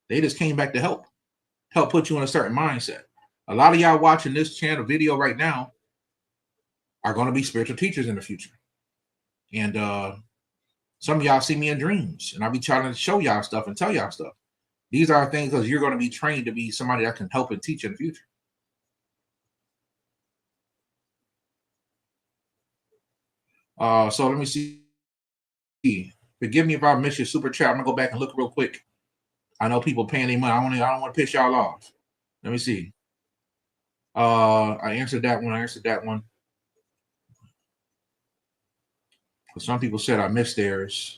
They just came back to help put you in a certain mindset. A lot of y'all watching this channel video right now are going to be spiritual teachers in the future. And some of y'all see me in dreams, and I'll be trying to show y'all stuff and tell y'all stuff. These are things because you're going to be trained to be somebody that can help and teach in the future. So let me see. Forgive me if I miss your super chat. I'm gonna go back and look real quick. I know people paying their money. I don't want to piss y'all off. Let me see. I answered that one. Some people said I missed theirs.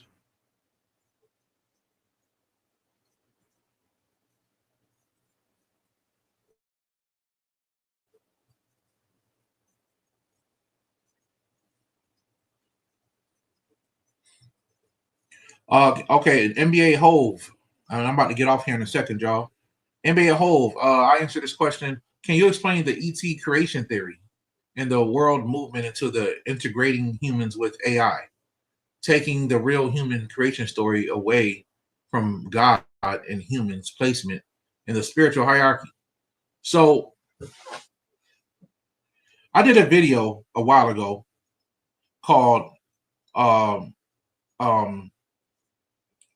Okay, NBA Hove. And I'm about to get off here in a second, y'all. NBA Hove. I answered this question. Can you explain the ET creation theory and the world movement into the integrating humans with AI, taking the real human creation story away from God and humans' placement in the spiritual hierarchy? So I did a video a while ago called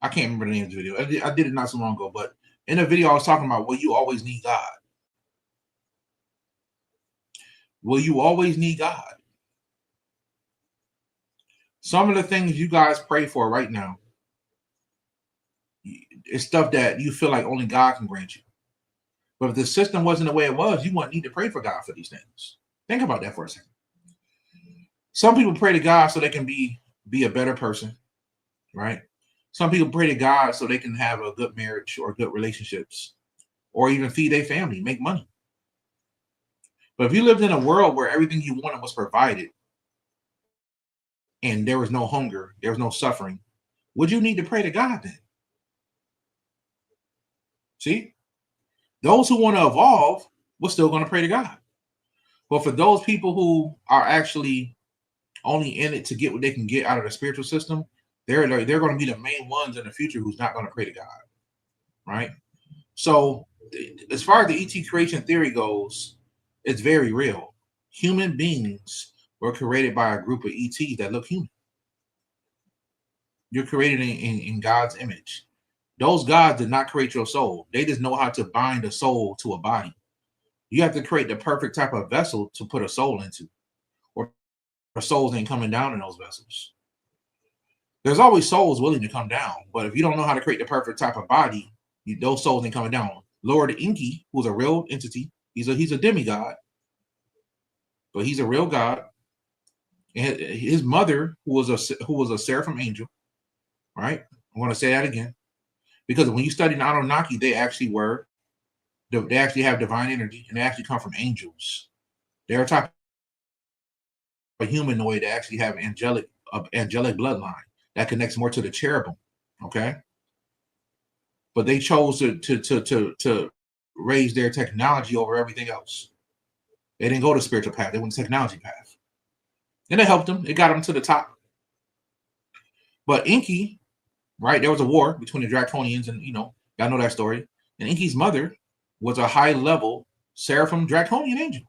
I can't remember the name of the video. I did it not so long ago, but in the video I was talking about, will you always need God? Will you always need God? Some of the things you guys pray for right now is stuff that you feel like only God can grant you. But if the system wasn't the way it was, you wouldn't need to pray for God for these things. Think about that for a second. Some people pray to God so they can be a better person, right? Some people pray to God so they can have a good marriage or good relationships, or even feed their family, make money. But if you lived in a world where everything you wanted was provided and there was no hunger, there was no suffering, would you need to pray to God then? See? Those who want to evolve, we're still going to pray to God. But for those people who are actually only in it to get what they can get out of the spiritual system, they're going to be the main ones in the future who's not going to pray to God, right? So as far as the ET creation theory goes, it's very real. Human beings were created by a group of ETs that look human. You're created in God's image. Those gods did not create your soul. They just know how to bind a soul to a body. You have to create the perfect type of vessel to put a soul into, or souls ain't coming down in those vessels. There's always souls willing to come down, but if you don't know how to create the perfect type of body, those souls ain't coming down. Lord Inky, who's a real entity, he's a demigod, but he's a real god. And his mother, who was a seraphim angel, right? I'm going to say that again, because when you study the Anunnaki, they actually have divine energy, and they actually come from angels. They're a type of humanoid that actually have angelic bloodline that connects more to the cherubim. Okay, but they chose to raise their technology over everything else. They didn't go the spiritual path; they went the technology path, and it helped them. It got them to the top. But Inky, right? There was a war between the Draconians, and y'all know that story. And Inky's mother was a high-level seraphim Draconian angel.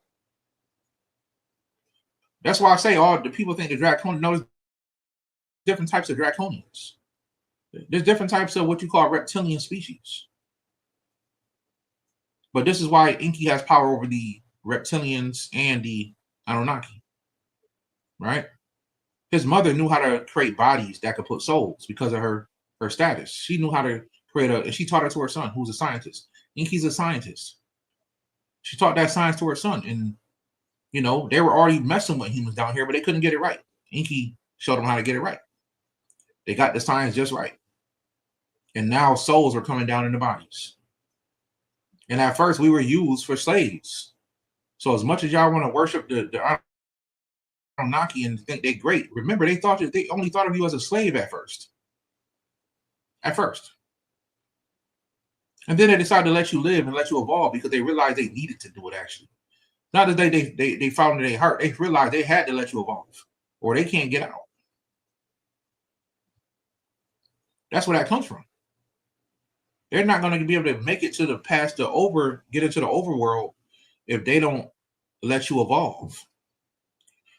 That's why I say all the people think the Draconian. No, there's different types of Draconians. There's different types of what you call reptilian species. But this is why Inky has power over the reptilians and the Anunnaki, right? His mother knew how to create bodies that could put souls because of her status. She knew how to create and she taught it to her son, who's a scientist. Inky's a scientist. She taught that science to her son, and they were already messing with humans down here, but they couldn't get it right. Inky showed them how to get it right. They got the science just right. And now souls are coming down in the bodies. And at first, we were used for slaves. So as much as y'all want to worship the Anunnaki and think they're great, remember they only thought of you as a slave at first. At first. And then they decided to let you live and let you evolve because they realized they needed to do it actually. Not that they found it in their heart. They realized they had to let you evolve or they can't get out. That's where that comes from. They're not going to be able to make it to get into the overworld if they don't let you evolve.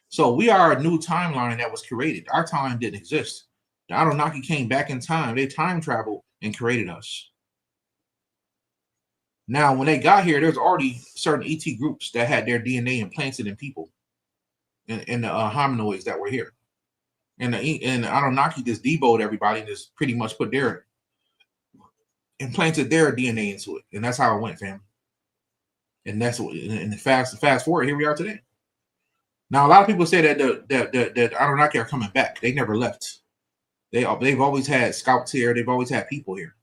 So we are a new timeline that was created. Our time didn't exist. The Anunnaki came back in time. They time traveled and created us. Now, when they got here, there's already certain ET groups that had their DNA implanted in people, in the hominoids that were here. And the Anunnaki just debowed everybody and just pretty much implanted their DNA into it. And that's how it went, fam. And that's what, and fast forward, here we are today. Now, a lot of people say that the Anunnaki are coming back. They never left. They've always had scouts here. They've always had people here.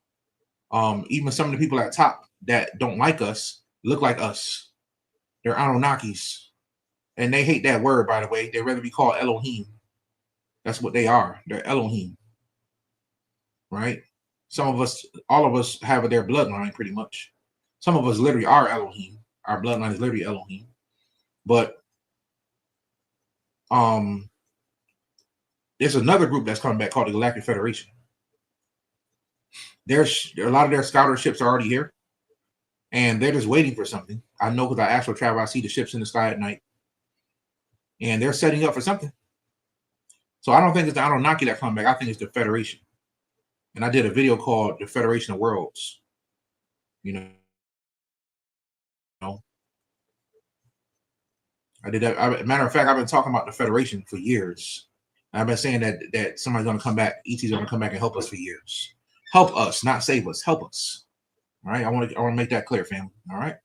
Even some of the people at top that don't like us look like us. They're Anunnakis. And they hate that word, by the way. They'd rather be called Elohim. That's what they are. They're Elohim. Right? All of us have their bloodline pretty much. Some of us literally are Elohim. Our bloodline is literally Elohim. But there's another group that's coming back called the Galactic Federation. There's a lot of their scouter ships are already here. And they're just waiting for something. I know because I astral travel, I see the ships in the sky at night. And they're setting up for something. So I don't think it's the Anunnaki that come back. I think it's the Federation. And I did a video called The Federation of Worlds. I did that. Matter of fact, I've been talking about the Federation for years. I've been saying that somebody's going to come back. ET's going to come back and help us for years. Help us, not save us. Help us. All right. I want to make that clear, family. All right.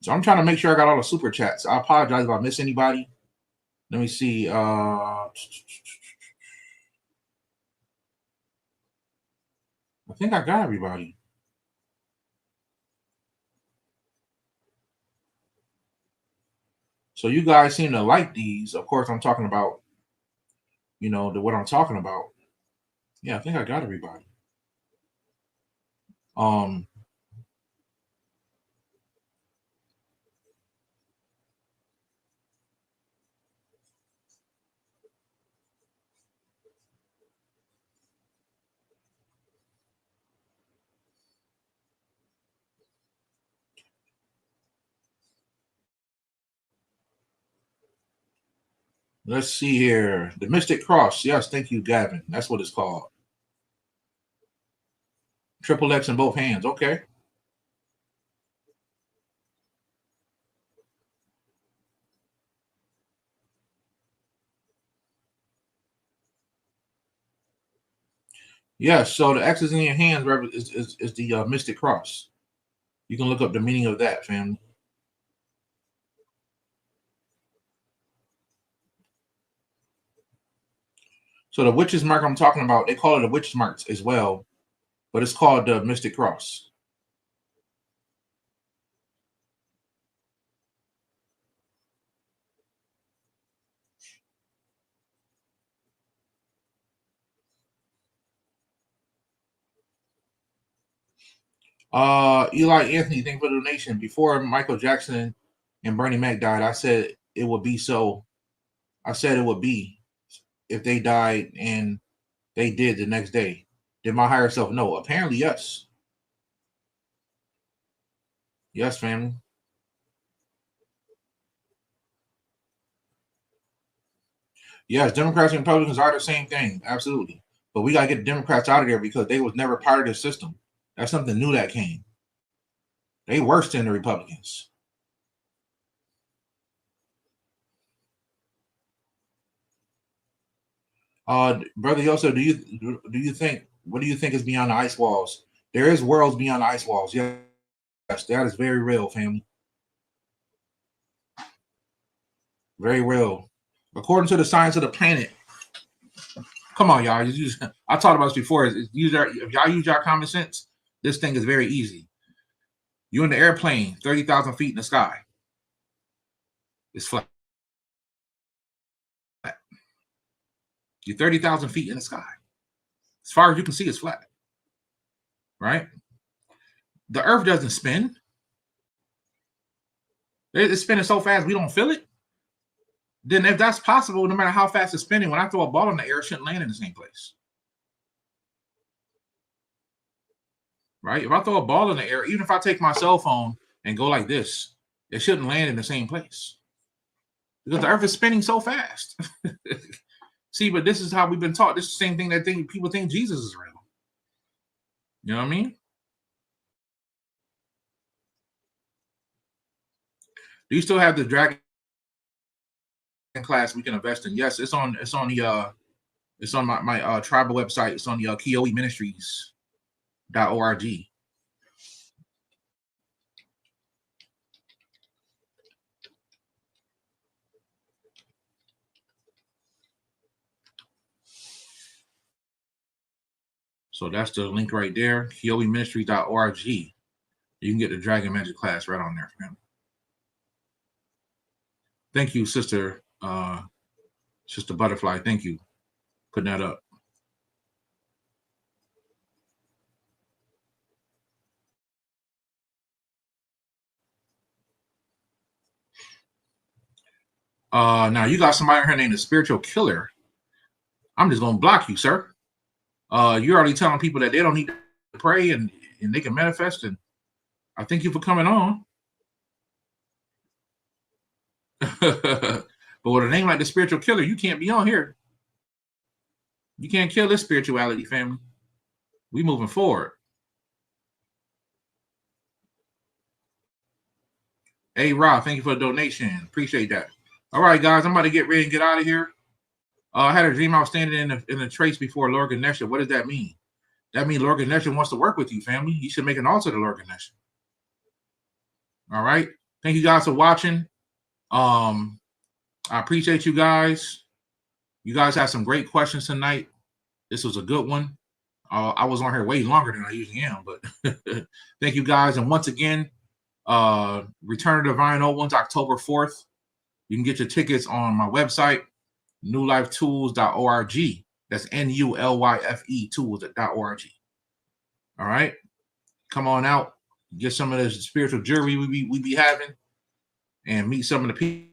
So I'm trying to make sure I got all the super chats. I apologize if I miss anybody. Let me see. I think I got everybody. So you guys seem to like these. Of course, I'm talking about, what I'm talking about. Yeah, I think I got everybody. Let's see here. The Mystic Cross. Yes, thank you, Gavin. That's what it's called. Triple X in both hands. Okay. Yes, so the X's in your hands is the Mystic Cross. You can look up the meaning of that, family. So the witch's mark I'm talking about, they call it a witch's mark as well, but it's called the Mystic Cross. Eli Anthony, thank you for the donation. Before Michael Jackson and Bernie Mac died, I said it would be so. I said it would be if they died, and they did the next day. Did my higher self know? Apparently, yes. Yes, family. Yes, Democrats and Republicans are the same thing. Absolutely. But we got to get the Democrats out of there because they was never part of the system. That's something new that came. They worse than the Republicans. Brother Yoso, do you think, what do you think is beyond the ice walls? There is worlds beyond the ice walls. Yes, that is very real, family. Very real. According to the science of the planet. Come on, y'all. I talked about this before. If y'all use your common sense, this thing is very easy. You're in the airplane, 30,000 feet in the sky. It's flat. You're 30,000 feet in the sky. As far as you can see, it's flat. Right? The Earth doesn't spin. It's spinning so fast we don't feel it. Then if that's possible, no matter how fast it's spinning, when I throw a ball in the air, it shouldn't land in the same place. Right? If I throw a ball in the air, even if I take my cell phone and go like this, it shouldn't land in the same place. Because the Earth is spinning so fast. See, but this is how we've been taught. This is the same thing that people think Jesus is real. You know what I mean? Do you still have the dragon class we can invest in? Yes, it's on my tribal website. It's on the QnA Ministries.org. So that's the link right there, QnAMinistries.org. You can get the Dragon Magic class right on there, fam. Thank you, Sister Butterfly. Thank you for putting that up. Now you got somebody here named the Spiritual Killer. I'm just gonna block you, sir. You're already telling people that they don't need to pray and they can manifest. And I thank you for coming on. But with a name like the Spiritual Killer, you can't be on here. You can't kill this spirituality, family. We moving forward. Hey, Rob, thank you for the donation. Appreciate that. All right, guys, I'm about to get ready and get out of here. I had a dream I was standing in the trace before Lord Ganesha. What does that mean? That means Lord Ganesha wants to work with you, family. You should make an altar to Lord Ganesha. All right. Thank you guys for watching. I appreciate you guys. You guys have some great questions tonight. This was a good one. I was on here way longer than I usually am, but thank you guys. And once again, Return of the Divine Old Ones, October 4th. You can get your tickets on my website, newlifetools.org. That's NULYFE tools.org. All right. Come on out. Get some of this spiritual jewelry we be having and meet some of the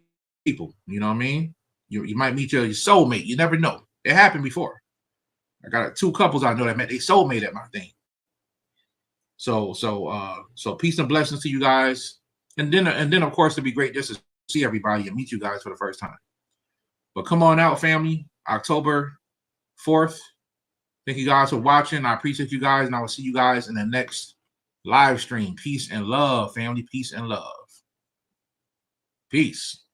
people. You know what I mean? You might meet your soulmate. You never know. It happened before. I got 2 couples I know that met their soulmate at my thing. So peace and blessings to you guys. And then of course it'd be great just to see everybody and meet you guys for the first time. But come on out, family. October 4th. Thank you guys for watching. I appreciate you guys, and I will see you guys in the next live stream. Peace and love, family. Peace and love. Peace.